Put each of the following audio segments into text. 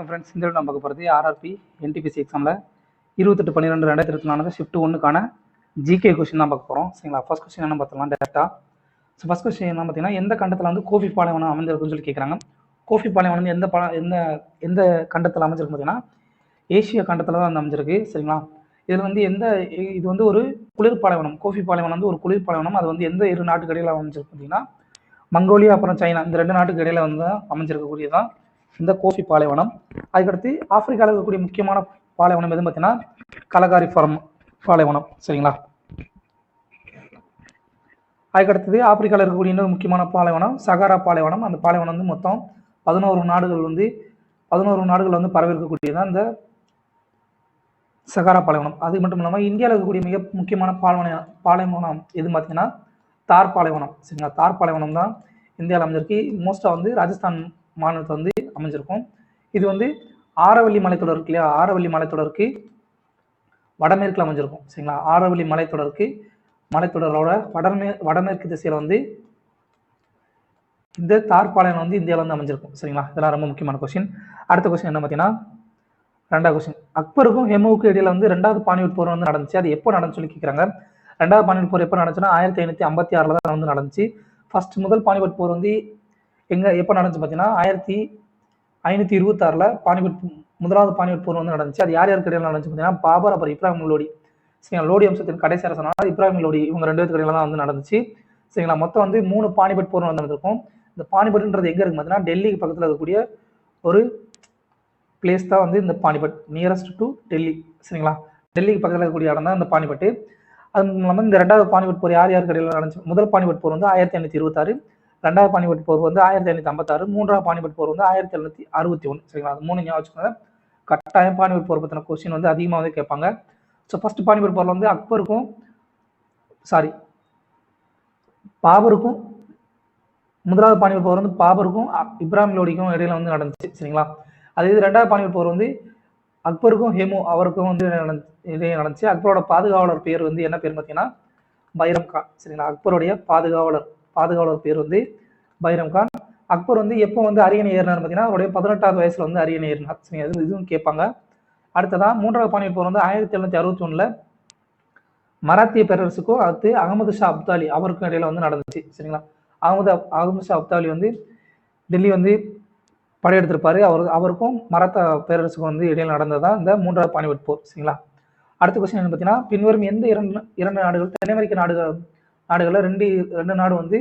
Friends, இந்த நம்ம பார்க்க போகிறது ஆர்ஆர்பி என்டிபிசி எக்ஸாமில் 28/12/2024 ஷிஃப்ட் 1க்கான ஜிகே கொஸ்டின் தான் பார்க்க போகிறோம். சரிங்களா? ஃபர்ஸ்ட் கொஸ்டின் என்ன பார்த்துலாம் டேரெக்டாக. ஸோ ஃபர்ஸ்ட் கொஸ்டின் என்ன பார்த்தீங்கன்னா, எந்த கண்டத்தில் வந்து கோஃபி பாலைவனம் அமைஞ்சிருக்குன்னு சொல்லி கேட்குறாங்க. கோஃபி பாலைவனம் வந்து எந்த கண்டத்தில் அமைஞ்சிருக்கு பார்த்தீங்கன்னா, ஏசியா கண்டத்தில் தான் வந்து அமைஞ்சிருக்கு. சரிங்களா? இதில் வந்து இது வந்து ஒரு குளிர் பாலைவனம். கோஃபி பாலைவனம் வந்து ஒரு குளிர் பாலைவனம். அது வந்து எந்த 2 நாட்டுக்கு இடையில அமைஞ்சிருக்கு பார்த்தீங்கன்னா, மங்கோலியா அப்புறம் சைனா, இந்த 2 நாட்டுக்கு இடையில வந்து அமைஞ்சிருக்கக்கூடியதான் இந்த கோஃபி பாலைவனம். அதுக்கடுத்து ஆப்பிரிக்காவில் இருக்கக்கூடிய முக்கியமான பாலைவனம் எதுன்னு பார்த்தீங்கன்னா, கலகாரி பாலைவனம். சரிங்களா? அதுக்கடுத்தது ஆப்பிரிக்காவில் இருக்கக்கூடிய இன்னொரு முக்கியமான பாலைவனம் சகாரா பாலைவனம். அந்த பாலைவனம் வந்து மொத்தம் 11 நாடுகள் வந்து பரவி இருக்கக்கூடியதான் இந்த சகாரா பாலைவனம். அது மட்டும் இல்லாமல் இந்தியாவில் இருக்கக்கூடிய மிக முக்கியமான பாலைவனம் எதுன்னு பார்த்தீங்கன்னா, தார் பாலைவனம். சரிங்களா? தார் பாலைவனம் தான் இந்தியாவில் அமைஞ்சிருக்கு. மோஸ்ட்டாக வந்து ராஜஸ்தான் மாநிலத்தில் வந்து அமைஞ்சிருக்கும். இது வந்து ஆரவல்லி மலைத்தொடர் இருக்கு இல்லையா, ஆரவல்லி மலைத்தொடருக்கு வடமேற்கில் அமைஞ்சிருக்கும். சரிங்களா? ஆரவல்லி மலைத்தொடரோட வடமேற்கு திசையில் வந்து இந்த தார் பாலைவனம் வந்து இந்தியாவில் வந்து அமைஞ்சிருக்கும். சரிங்களா? இதெல்லாம் ரொம்ப முக்கியமான கொஸ்டின். அடுத்த கொஸ்டின் என்ன பார்த்தீங்கன்னா, 2வது கொஸ்டின். அக்பருக்கும் ஹெமுவுக்கும் இடையில வந்து 2வது பானிபட் போர் வந்து நடந்துச்சு. அது எப்போ நடந்துச்சு சொல்லி கேட்குறாங்க. 2வது பானிபட் போர் எப்போ நடந்துச்சுன்னா 1556 தான் வந்து நடந்துச்சு. முதல் பானிபட் போர் வந்து எப்போ நடந்துச்சு பார்த்தீங்கன்னா 1526 முதலாவது பானிபட் போர் வந்து நடந்துச்சு. அது யார் யாருக்கு இடையில நடந்துச்சு பார்த்தீங்கன்னா, பாபர் அப்புறம் இப்ராஹிம் லோடி. சரிங்களா? லோடி வம்சத்தின் கடைசி அரசனான இப்ராஹிம் லோடி, இவங்க 2 பேருக்கு இடையில தான் வந்து நடந்துச்சு. சரிங்களா? மொத்தம் வந்து 3 பானிபட் போர் நடந்திருக்கும். இந்த பானிபட்ன்றது எங்கே இருக்கு பார்த்தீங்கன்னா, டெல்லிக்கு பக்கத்தில் இருக்கக்கூடிய ஒரு பிளேஸ் தான் வந்து இந்த பானிபட், நியரஸ்ட் டு டெல்லி. சரிங்களா? டெல்லிக்கு பக்கத்தில் இருக்கக்கூடிய இடம் தான் இந்த பானிபட்டு. அது இல்லாமல் இந்த 2வது பானிபட் போர் யார் யாருக்கு இடையில நடந்துச்சு. முதல் பானிபட் போர் வந்து 1526, 2வது பானிபட் போர் வந்து 1556, 3வது பானிபட் போர் வந்து 1761. சரிங்களா? அது 3 ஞாபகம் வச்சுக்கோங்க. கட்டாயம் பானிபட் போர் பற்றின கொஸ்டின் வந்து அதிகமாகவே கேட்பாங்க. ஸோ ஃபர்ஸ்ட் பானிபட் போரில் வந்து பாபருக்கும், முதலாவது பானிபட் போர் வந்து பாபருக்கும் இப்ராஹிம் லோடிக்கும் இடையில வந்து நடந்துச்சு. சரிங்களா? அதே 2வது பானிபட் போர் வந்து அக்பருக்கும் ஹெமு அவருக்கும் வந்து இடையே நடந்துச்சு. அக்பரோட பாதுகாவலர் பேர் வந்து என்ன பேர் பார்த்தீங்கன்னா, பைரம் கான். சரிங்களா? அக்பருடைய பாதுகாவலர் பேர் வந்து பைரம் கான். அக்பர் வந்து எப்போ வந்து அரியணை ஏறினார் பார்த்தீங்கன்னா, அவருடைய 18வது வயசுல வந்து அரியணை ஏறினார். சரிங்க, இதுவும் கேட்பாங்க. அடுத்ததான் 3வது பானிபட் போர் வந்து 1761 மராத்திய பேரரசுக்கும் அடுத்து அகமது ஷா அப்தாலி அவருக்கும் இடையில வந்து நடந்துச்சு. சரிங்களா? அகமது ஷா அப்தாலி வந்து டெல்லி வந்து படையெடுத்திருப்பாரு. அவருக்கும் மராத்தா பேரரசுக்கும் வந்து இடையில நடந்ததுதான் இந்த 3வது பானிபட் போர். சரிங்களா? அடுத்த கொஸ்டின் என்ன பார்த்தீங்கன்னா, பின்வரும் எந்த இரண்டு நாடுகள் தென் அமெரிக்க நாடுகளில் ரெண்டு நாடு வந்து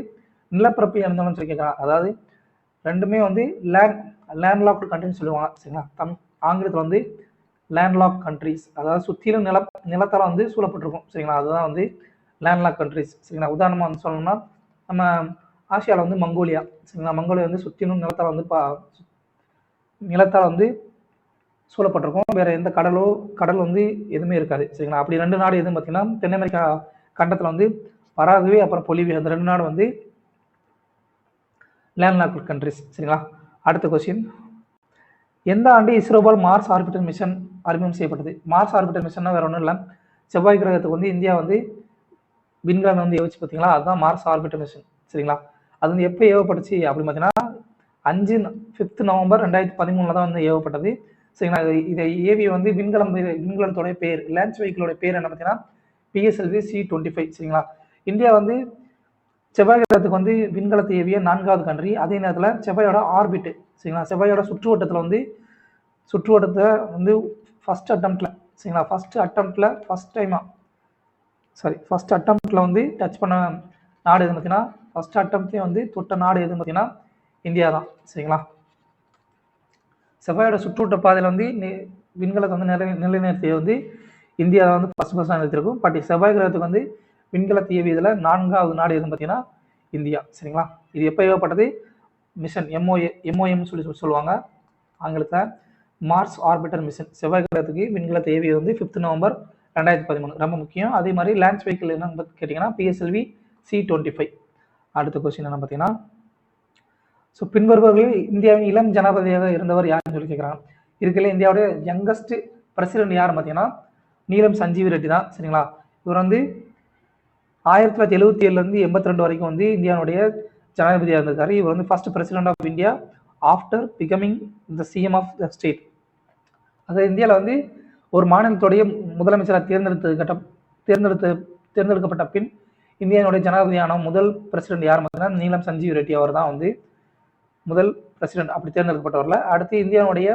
நிலப்பரப்பு இழந்தோம்னு சொல்லி கேட்கலாம். அதாவது ரெண்டுமே வந்து லேண்ட்லாக்டு கண்ட்ரின்னு சொல்லுவாங்க. சரிங்களா? ஆங்கிலத்தில் வந்து லேண்ட்லாக் கண்ட்ரிஸ், அதாவது சுற்றிலும் நிலத்தால் வந்து சூழப்பட்டிருக்கும். சரிங்களா? அதுதான் வந்து லேண்ட்லாக் கண்ட்ரிஸ். சரிங்களா? உதாரணமாக வந்து சொல்லணும்னா, நம்ம ஆசியாவில் வந்து மங்கோலியா. சரிங்களா? மங்கோலியா வந்து சுற்றிலும் நிலத்தால் வந்து சூழப்பட்டிருக்கும். வேற எந்த கடல் வந்து எதுவுமே இருக்காது. சரிங்களா? அப்படி 2 நாடு எதுவும் பார்த்தீங்கன்னா, தென் அமெரிக்கா கண்டத்தில் வந்து பராகுவே அப்புறம் பொலிவியா, அந்த 2 நாடு வந்து லேண்ட்லாக்டு கண்ட்ரிஸ். சரிங்களா? அடுத்த கொஸ்டின். எந்த ஆண்டு இஸ்ரோபால் மார்ஸ் ஆர்பிட்டர் மிஷன் அறிமுகம் செய்யப்பட்டது? மார்ஸ் ஆர்பிட்டர் மிஷன்னா வேற ஒன்றும் இல்லை, செவ்வாய் கிரகத்துக்கு வந்து இந்தியா வந்து விண்கலம் வந்து ஏவச்சு பார்த்தீங்களா, அதுதான் மார்ஸ் ஆர்பிட்டர் மிஷன். சரிங்களா? அது வந்து எப்போ ஏவப்பட்டுச்சு அப்படின்னு பார்த்தீங்கன்னா, 5 நவம்பர் 2013 தான் வந்து ஏவப்பட்டது. சரிங்களா? இதை ஏவிய வந்து விண்கலத்தோடைய பேர், லான்ச் வெஹிக்கிளோட பேர் என்ன பார்த்தீங்கன்னா, PSLV C-25. சரிங்களா? இந்தியா வந்து செவ்வாய் கிரகத்துக்கு வந்து விண்கலத்தை ஏவிய 4வது கண்ட்ரி. அதே நேரத்தில் செவ்வாயோட ஆர்பிட், சரிங்களா, செவ்வாயோட சுற்றுவட்டத்தை வந்து ஃபர்ஸ்ட் அட்டம்ப்ட்ல வந்து டச் பண்ண நாடு எதுன்னு பார்த்தீங்கன்னா, ஃபர்ஸ்ட் அட்டம்ப்ட்லேயே வந்து தொட்ட நாடு எதுன்னு பார்த்தீங்கன்னா இந்தியா தான். சரிங்களா? செவ்வாயோட சுற்றுவட்ட பாதையில் வந்து விண்கலத்தை வந்து நிலைநிறுத்திய வந்து இந்தியா வந்து ஃபர்ஸ்ட் நிறுத்திருக்கும். பட் செவ்வாய் கிரகத்துக்கு வந்து விண்கலத்தை ஏவியதில் 4வது நாடு எதுன்னு பார்த்தீங்கன்னா இந்தியா. சரிங்களா? இது எப்போ ஏவப்பட்டது? மிஷன் MOM சொல்லுவாங்க ஆங்கிலத்தில், மார்ஸ் ஆர்பிட்டர் மிஷன். செவ்வாய் கிரகத்துக்கு விண்கலத்தை ஏவியது வந்து 5 நவம்பர் 2013. ரொம்ப முக்கியம். அதே மாதிரி லான்ச் வெஹிக்கிள் என்னன்னு கேட்டிங்கன்னா PSLV C-25. அடுத்த கொஸ்டின் என்ன பார்த்தீங்கன்னா, ஸோ பின்வருபவர்களில் இந்தியாவின் இளம் ஜனாதிபதியாக இருந்தவர் யாருன்னு சொல்லி கேட்குறாங்க. இதுக்குள்ள இந்தியாவுடைய யங்கஸ்ட் பிரசிடென்ட் யாருன்னு பார்த்தீங்கன்னா, நீலம் சஞ்சீவி ரெட்டி தான். சரிங்களா? இவர் வந்து 1977 82 வரைக்கும் வந்து இந்தியாவுடைய ஜனாதிபதியாக இருந்திருக்காரு. இவர் வந்து first president of India after becoming the CM of the state. அதாவது இந்தியாவில் வந்து ஒரு மாநிலத்துடைய முதலமைச்சராக தேர்ந்தெடுக்கப்பட்ட பின் இந்தியாவுடைய ஜனாதிபதியான முதல் பிரசிடென்ட் யார் பார்த்தீங்கன்னா நீலம் சஞ்சீவ் ரெட்டி அவர் தான் வந்து முதல் பிரசிடென்ட் அப்படி தேர்ந்தெடுக்கப்பட்டவர்ல. அடுத்து இந்தியாவுடைய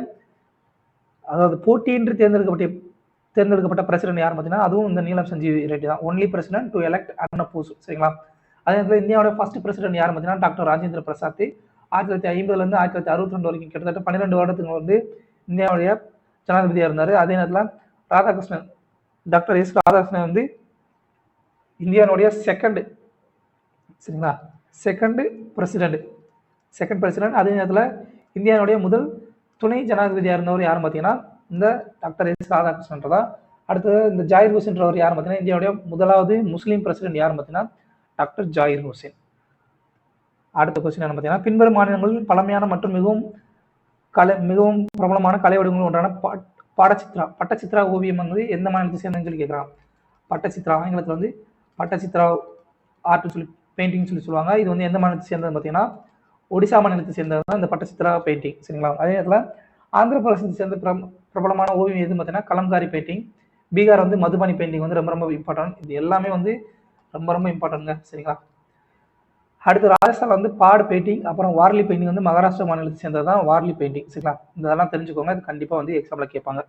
அதாவது போட்டியின்றி தேர்ந்தெடுக்கப்பட்ட பிரசிடென்ட் யார் பார்த்தீங்கன்னா அதுவும் இந்த நீலம் சஞ்சீவ் ரெட்டி தான். Only president to elect unopposed. சரிங்களா. அதே நேரத்தில் இந்தியாவுடைய ஃபர்ஸ்ட் பிரசிடென்ட் யார் பார்த்தீங்கன்னா டாக்டர் ராஜேந்திர பிரசாத். 1950 1962 வரைக்கும் கிட்டத்தட்ட 12 வருடத்துக்கு வந்து இந்தியாவுடைய ஜனாதிபதியாக இருந்தார். அதே நேரத்தில் ராதாகிருஷ்ணன் டாக்டர் எஸ் ராதாகிருஷ்ணன் வந்து இந்தியாவுடைய செகண்ட் பிரசிடென்ட். அதே நேரத்தில் இந்தியாவுடைய முதல் துணை ஜனாதிபதியாக இருந்தவர் யாரும் பார்த்தீங்கன்னா இந்த டாக்டர் எஸ் ராதாகிருஷ்ணன் தான். அடுத்தது இந்த ஜாகிர் ஹுசேன்றவர் யார் பார்த்தீங்கன்னா இந்தியாவுடைய முதலாவது முஸ்லீம் பிரசிடென்ட் யாரும் பார்த்தீங்கன்னா டாக்டர் ஜாகிர் ஹுசேன். அடுத்த கொஸ்டின் என்ன பார்த்தீங்கன்னா பின்வரும் மாநிலங்களில் பழமையான மற்றும் மிகவும் பிரபலமான கலை வடிவங்கள் ஒன்றான பட்டச்சித்ரா ஓவியம் வந்து எந்த மாநிலத்தை சேர்ந்ததுன்னு சொல்லி கேட்குறாங்க. பட்டச்சித்ரா ஆங்கிலத்தில் வந்து பட்டச்சித்ரா ஆர்ட்னு சொல்லி பெயிண்டிங் சொல்லுவாங்க. இது வந்து எந்த மாநிலத்தை சேர்ந்ததுன்னு பார்த்தீங்கன்னா ஒடிசா மாநிலத்தை சேர்ந்தது தான் இந்த பட்டச்சித்ரா பெயிண்டிங். சரிங்களா. அதே நேரத்தில் ஆந்திர பிரதேசத்தை சேர்ந்த பிரபலமான ஓவியம் எதுன்னு பார்த்தீங்கன்னா கலம்காரி பெயிண்டிங். பீகார் வந்து மதுபானி பெயிண்டிங் வந்து ரொம்ப இம்பார்ட்டன்ட். இது எல்லாமே வந்து ரொம்ப இம்பார்ட்டன்ட்ங்க. சரிங்களா. அடுத்து ராஜஸ்தான் வந்து பாடு பெயிண்டிங், அப்புறம் வார்லி பெயிண்டிங் வந்து மகாராஷ்டிரா மாநிலத்தை சேர்ந்தது தான் வார்லி பெயிண்டிங். சரிங்களா. இதெல்லாம் தெரிஞ்சுக்கோங்க, இது கண்டிப்பாக வந்து எக்ஸாம்பிள் கேட்பாங்க.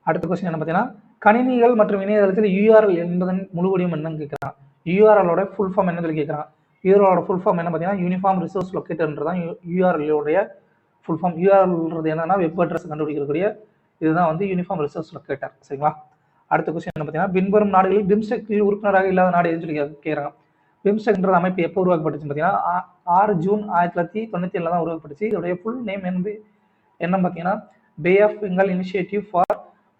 அடுத்த கொஸ்டின் என்ன பார்த்தீங்கன்னா கணினிகள் மற்றும் இணையதளத்தில் யூஆர்எல் என்பதன் முழுவடிவம் என்னன்னு கேட்குறாங்க. யூஆர்எலோட ஃபுல் ஃபார்ம் என்னன்னு சொல்லி கேட்குறாங்க. யூஆர்எலோட ஃபுல் ஃபார்ம் என்ன பார்த்தீங்கன்னா யூனிஃபார்ம் ரிசோர்ஸ் லொக்கேட்டர்ன்றதான் யூஆர்எலோடைய ஃபுல் ஃபார்ம். யூஆர்எல்ன்றது என்னன்னா வெப் அட்ரஸ் கண்டுபிடிக்கக்கூடிய இதுதான் வந்து யூனிஃபார்ம் ரிசோர்ஸ் லொக்கேட்டர். சரிங்களா. அடுத்த கொஸ்டின் என்ன பார்த்தீங்கன்னா பின்வரும் நாடுகளில் பிம்ஸ்டெக்கில் உறுப்பினராக இல்லாத நாடு எதுன்னு சொல்லி கேட்குறாங்க. பிம்ஸ்டெக்ன்ற அமைப்பு எப்போ உருவாக்கப்பட்டுச்சு பார்த்தீங்கன்னா 6 ஜூன் 1997 தான் உருவாக்கப்பட்டுச்சு. இதோடைய ஃபுல் நேம் என்ன பார்த்தீங்கன்னா bay of Bengal initiative for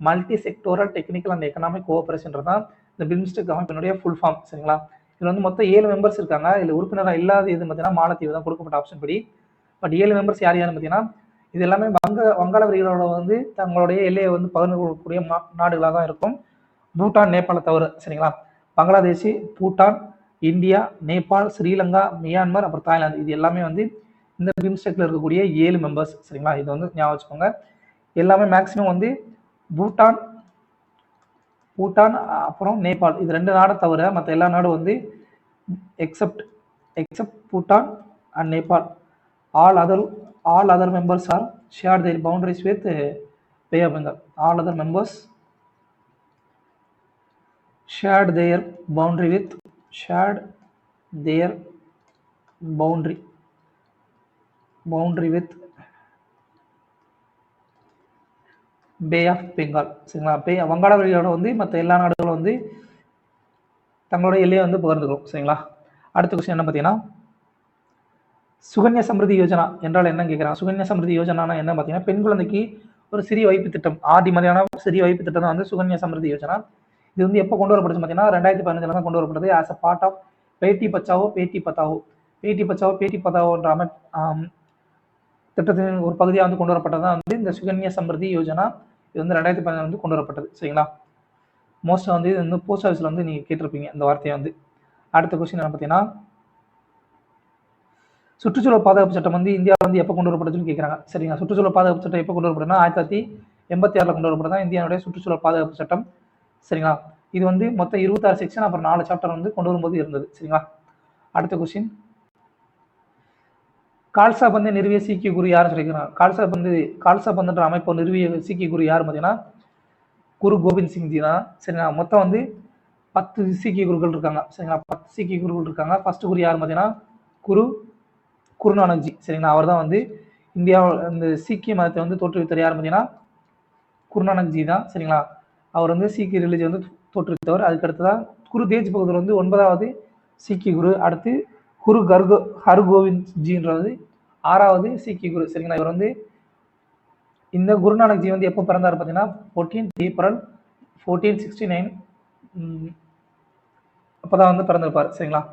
multi sectoral technical and economic cooperation தான் இந்த பிம்ஸ்டெக் அமைப்பினுடைய ஃபுல் ஃபார்ம். சரிங்களா. இதில் வந்து மொத்தம் 7 மெம்பர்ஸ் இருக்காங்க. இதில் உறுப்பினராக இல்லாத இது பார்த்தீங்கன்னா மாலத்தீவு தான் கொடுக்கப்பட்ட ஆப்ஷன் படி. பட் 7 மெம்பர்ஸ் யார் பார்த்தீங்கன்னா இது எல்லாமே வங்காள விரிகுடாவோட வந்து தங்களுடைய எல்லையை வந்து பகிர்ந்து கொள்ளக்கூடிய நாடுகளாக தான் இருக்கும். பூட்டான் நேபாளை தவிர. சரிங்களா. பங்களாதேஷ், பூட்டான், இந்தியா, நேபாள், ஸ்ரீலங்கா, மியான்மர், அப்புறம் தாய்லாந்து இது எல்லாமே வந்து இந்த பிம்ஸ்டெக்ல இருக்கக்கூடிய 7 மெம்பர்ஸ். சரிங்களா. இது வந்து ஞாபகம் வச்சுக்கோங்க. எல்லாமே மேக்சிமம் வந்து பூட்டான் அப்புறம் நேபாள் இது 2 நாடை தவிர மற்ற எல்லா நாடும் வந்து accept Bhutan and Nepal all other members are shared their boundaries with Bay of Bengal. All other members shared their boundary with bay of Bengal. சரிங்களா. வங்காள விரிகுடாவோட வந்து மற்ற எல்லா நாடுகளும் வந்து தங்களோட எல்லையை வந்து பகிர்ந்துக்கும். சரிங்களா. அடுத்த கொஸ்டின் என்ன பார்த்தீங்கன்னா சுகன்யா சமிருதி யோஜனா என்றால் என்ன கேட்குறாங்க. சுகன்யா சமிருதி யோஜனா என்ன பார்த்தீங்கன்னா பெண் குழந்தைக்கு ஒரு சிறிய வைப்பு திட்டம், ஆர்டி மாதிரியான சிறிய வைப்பு திட்டம் தான் வந்து சுகன்யா சமிருதி யோஜனா. இது வந்து எப்போ கொண்டு வரப்படுச்சு பார்த்தீங்கன்னா 2015 தான் கொண்டு வரப்படுது. As a part of Beti Bachao பேட்டி பத்தாவோன்ற திட்டத்தின் ஒரு பகுதியாக வந்து கொண்டு வரப்பட்டது தான் வந்து இந்த சுகன்யா சமிருதி யோஜனா. இது வந்து 2015 வந்து கொண்டு வரப்பட்டது. சரிங்களா. மோஸ்ட்டாக வந்து இது வந்து போஸ்ட் ஆஃபீஸில் வந்து நீங்கள் கேட்டிருப்பீங்க இந்த வார்த்தையை வந்து. அடுத்த கொஸ்டின் என்ன பார்த்தீங்கன்னா சுற்றுச்சூழல் பாதுகாப்பு சட்டம் வந்து இந்தியாவில் வந்து எப்போ கொண்டு வரப்படுதுன்னு கேட்குறாங்க. சரிங்களா. சுற்றுச்சூழல் பாதுகாப்பு சட்டம் எப்போ கொண்டு வரப்படுதுன்னா 1986 கொண்டு வரப்படுது தான் இந்தியாவுடைய சுற்றுச்சூழல் பாதுகாப்பு சட்டம். சரிங்களா. இது வந்து மொத்தம் 26 செக்ஷன் அப்புறம் 4 சாப்டர் வந்து கொண்டு வரும்போது இருந்தது. சரிங்களா. அடுத்த கொஸ்டின் கால்சா பந்தை நிறுவிய சீக்கிய குரு யாருன்னு சொல்லிக்கிறாங்க. கால்சா பந்துன்ற அமைப்பை நிறுவிய சீக்கிய குரு யார் பார்த்தீங்கன்னா குரு கோபிந்த் சிங் ஜி தான். சரிங்களா. மொத்தம் வந்து 10 சீக்கிய குருக்கள் இருக்காங்க. சரிங்களா. 10 சீக்கிய குருக்கள் இருக்காங்க. ஃபர்ஸ்ட் குரு யார் பார்த்தீங்கன்னா குருநானக் ஜி. சரிங்களா. அவர் தான் வந்து இந்தியாவில் இந்த சீக்கிய மதத்தை வந்து தோற்றுவித்தவர் யார் பார்த்தீங்கன்னா குருநானக் ஜி தான். சரிங்களா. அவர் வந்து சீக்கிய ரிலிஜன் வந்து தோற்றுவித்தவர். அதுக்கு அடுத்ததான் குரு தேஜ் பகதூர் வந்து 9வது சீக்கிய குரு. அடுத்து குரு ஹர்கோவிந்த் ஜின்றது 6வது சீக்கிய குரு. சரிங்களா. இவர் வந்து இந்த குருநானக் ஜி வந்து எப்போ பிறந்தார் பார்த்தீங்கன்னா 14 ஏப்ரல் 1469 அப்போதான் வந்து பிறந்திருப்பார். சரிங்களா.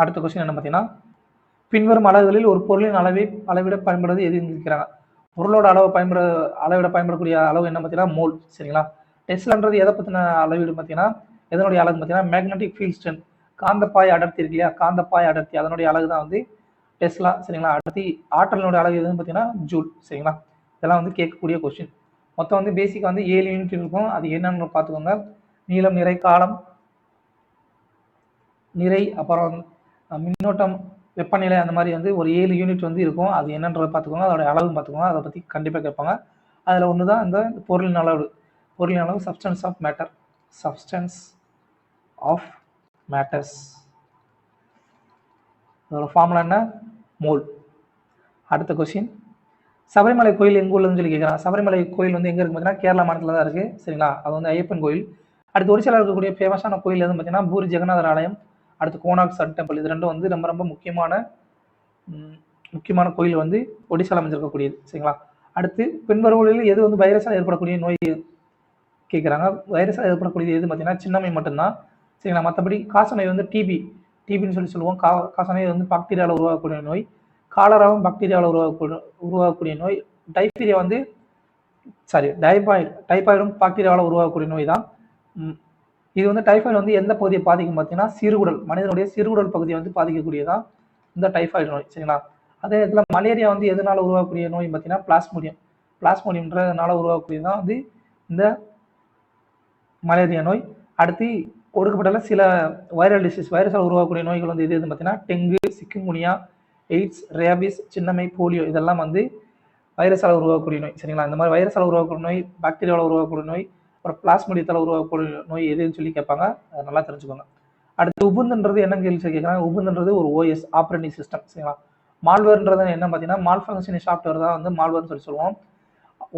அடுத்த கொஸ்டின் என்ன பார்த்தீங்கன்னா பின்வரும் அளவுகளில் ஒரு பொருளின் அளவிட பயன்படுவது எதுன்னு கேட்குறாங்க. பொருளோட அளவிட பயன்படக்கூடிய அளவு என்ன பார்த்தீங்கன்னா மோல். சரிங்களா. டெஸ்லான்றது எதை பற்றின அளவீடு பார்த்தீங்கன்னா எதனுடைய அழகு பார்த்தீங்கன்னா மேக்னெட்டிக் ஃபீல்ட் ஸ்ட்ரென்த், காந்தப்பாய் அடர்த்தி இருக்கு இல்லையா, காந்தப்பாய் அடர்த்தி அதனுடைய அழகு தான் வந்து டெஸ்லா. சரிங்களா. அடுத்து ஆற்றலினுடைய அழகு எதுன்னு பார்த்தீங்கன்னா ஜூல். சரிங்களா. இதெல்லாம் வந்து கேட்கக்கூடிய கொஸ்டின். மொத்தம் வந்து பேசிக்காக வந்து 7 யூனிட் இருக்கும். அது என்னன்னு பார்த்துக்கோங்க. நீளம், நிறை, காலம், நிறை, அப்புறம் மின்னோட்டம், வெப்பநிலை, அந்த மாதிரி வந்து ஒரு 7 யூனிட் வந்து இருக்கும். அது என்னன்றதை பார்த்துக்கோங்க. அதோட அளவு பார்த்துக்கோங்க. அதை பற்றி கண்டிப்பாக கேட்பாங்க. அதில் ஒன்று தான் இந்த பொருளின் அளவு. பொருளின் அளவு substance of matter. Substance of matters. அதோட ஃபார்முலா என்ன? மோல். அடுத்த கொஸ்டின், சபரிமலை கோயில் எங்கே உள்ளதுன்னு சொல்லி கேட்குறான். சபரிமலை கோயில் வந்து எங்கே இருக்கு பார்த்தீங்கன்னா கேரளா மாநிலத்தில் தான் இருக்குது. சரிங்களா? அது வந்து ஐயப்பன் கோயில். அடுத்து ஒரிசால இருக்கக்கூடிய ஃபேமஸான கோயில் எதுன்னு பார்த்தீங்கன்னா பூரி ஜெகநாதர் ஆலயம், அடுத்து கோனார்க் சன் டெம்பிள். இது ரெண்டும் வந்து ரொம்ப ரொம்ப முக்கியமான கோயில் வந்து ஒடிசால அமைஞ்சிருக்கக்கூடியது. சரிங்களா? அடுத்து பின்வருவதில் எது வந்து வைரஸால் ஏற்படக்கூடிய நோய் கேட்குறாங்க. வைரஸால் ஏற்படக்கூடியது எது பார்த்தீங்கன்னா சின்னம்மை மட்டும்தான். சரிங்களா? மற்றபடி காசநோய் வந்து டிபின்னு சொல்லுவோம். காசநோய் வந்து பாக்டீரியாவில் உருவாகக்கூடிய நோய். காலராவும் பாக்டீரியாவில் உருவாகக்கூடிய நோய். டைபீரியா வந்து டைபாய்டும் பாக்டீரியாவில் உருவாகக்கூடிய நோய் தான். இது வந்து டைஃபாய்டு வந்து எந்த பகுதியை பாதிக்கும் பார்த்தீங்கன்னா சிறுகுடல், மனிதனுடைய சிறுகுடல் பகுதியை வந்து பாதிக்கக்கூடியதான் இந்த டைஃபாய்டு நோய். சரிங்களா? அதே நேரத்தில் மலேரியா வந்து எதனால உருவாகக்கூடிய நோய் பார்த்தீங்கன்னா பிளாஸ்மோடியம்ன்றதுனால உருவாகக்கூடியதான் வந்து இந்த மலேரியா நோய். அடுத்து கொடுக்கப்பட்ட சில வைரல் டிசீஸ், வைரஸால் உருவாகக்கூடிய நோய்கள் வந்து எதுன்னு பார்த்தீங்கன்னா டெங்கு, சிக்கன்குனியா, எய்ட்ஸ், ரேபிஸ், சின்னம்மை, போலியோ. இதெல்லாம் வந்து வைரஸால் உருவாகக்கூடிய நோய். சரிங்களா? இந்த மாதிரி வைரஸால் உருவாகக்கூடிய நோய், பாக்டீரியாவில் உருவாகக்கூடிய நோய், அப்புறம் பிளாஸ்மோடியத்தால் உருவாகக்கூடிய நோய் எதுன்னு சொல்லி கேட்பாங்க. அதை நல்லா தெரிஞ்சுக்கோங்க. அடுத்து உபுந்துன்றது என்ன கேள்வி கேட்குறாங்க. உபுந்துன்றது ஒரு ஓஎஸ், ஆப்ரேட்டிங் சிஸ்டம். சரிங்களா? மால்வேர்ன்றது என்ன பார்த்தீங்கன்னா மால் ஃபங்க்ஷனிங் சாஃப்ட்வேர் தான் வந்து மால்வேர்னு சொல்லுவோம்.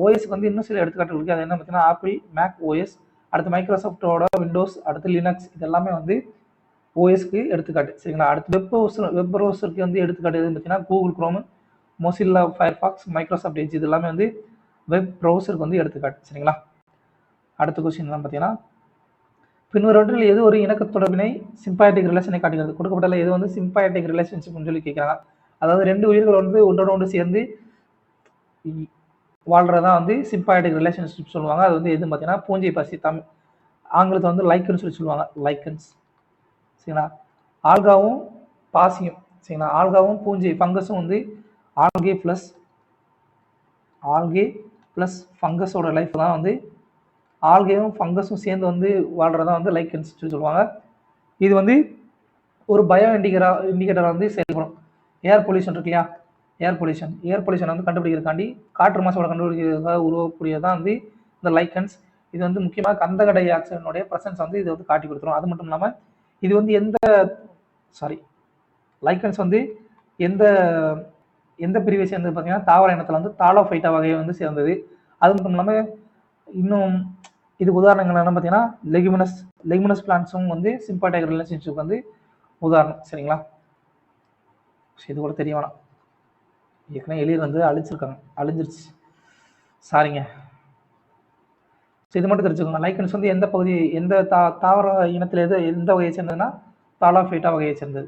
ஓஎஸ்க்கு வந்து இன்னும் சில எடுத்துக்காட்டு இருக்குது. அது என்ன பார்த்தீங்கன்னா ஆப்பிள் மேக் ஓஎஸ், அடுத்து மைக்ரோசாஃப்டோட விண்டோஸ், அடுத்து லினக்ஸ். இது எல்லாமே வந்து ஓஎஸ்க்கு எடுத்துக்காட்டு. சரிங்களா? அடுத்து வெப் ப்ரௌசருக்கு வந்து எடுத்துக்காட்டு எதுன்னு பார்த்தீங்கன்னா Google chrome, Mozilla Firefox, Microsoft edge. இது எல்லாமே வந்து வெப் ப்ரௌசருக்கு வந்து எடுத்துக்காட்டு. சரிங்களா? அடுத்த கொஸ்டின் என்ன பார்த்தீங்கன்னா பின்வருவற்றில் எது ஒரு இணக்க தொடர்பினை சிம்பாயட்டிக் ரிலேஷனை காட்டுகிறது. கொடுக்கப்பட்ட எது வந்து சிம்பாயட்டிக் ரிலேஷன்ஷிப்னு சொல்லி கேட்குறாங்க. அதாவது ரெண்டு உயிர்கள் வந்து ஒன்றோட ஒன்று சேர்ந்து வாழ்றதா வந்து சிம்பாயட்டிக் ரிலேஷன்ஷிப் சொல்லுவாங்க. அது வந்து எதுன்னு பார்த்தீங்கன்னா பூஞ்சை பாசி, ஆங்கிலத்தை வந்து லைக்கன்னு சொல்லி சொல்லுவாங்க. லைக்கன்ஸ். சரிங்களா? ஆல்காவும் பாசியும். சரிங்களா? ஆல்காவும் பூஞ்சை ஃபங்கஸும் வந்து ஆல்கே ப்ளஸ் ஃபங்கஸோட லைஃப் தான் வந்து ஆல்கேவும் ஃபங்கஸும் சேர்ந்து வந்து வாழ்றதா வந்து லைக்கன்ஸ் சொல்லுவாங்க. இது வந்து ஒரு பயோ இண்டிகேட்டராக வந்து செயல்படும். ஏர் பொல்யூஷன் இருக்கு இல்லையா, ஏர் பொல்யூஷன் வந்து கண்டுபிடிக்கிறதுக்காண்டி காற்று மாசோட கண்டுபிடிக்கிறதுக்காக உருவக்கூடியதான் வந்து இந்த லைக்கன்ஸ். இது வந்து முக்கியமாக கந்தக டை ஆக்சைடுடைய ப்ரெசன்ஸ் வந்து இதை வந்து காட்டி கொடுத்துரும். அது மட்டும் இல்லாமல் இது வந்து லைக்கன்ஸ் வந்து எந்த பிரிவை சேர்ந்தது பார்த்தீங்கன்னா தாவர இனத்தில் வந்து தாலோஃபைட்டா வகையை வந்து சேர்ந்தது. அது மட்டும் இல்லாமல் இன்னும் இதுக்கு உதாரணங்கள் என்ன பார்த்தீங்கன்னா லெகுமினஸ் பிளான்ட்ஸும் வந்து சிம்பாயட்டிக் ரிலேஷன்ஷிப் வந்து உதாரணம். சரிங்களா? இது கூட தெரிய வேணாம். ஏற்கனவே எலியர் வந்து அழிஞ்சிருச்சு. சாரிங்க. இது மட்டும் தெரிஞ்சுக்கோங்க. லைக்கன்ஸ் வந்து எந்த பகுதி, எந்த தாவர இனத்தில் எந்த வகையை சேர்ந்ததுன்னா தாலோஃபைட்டா வகையை சேர்ந்தது.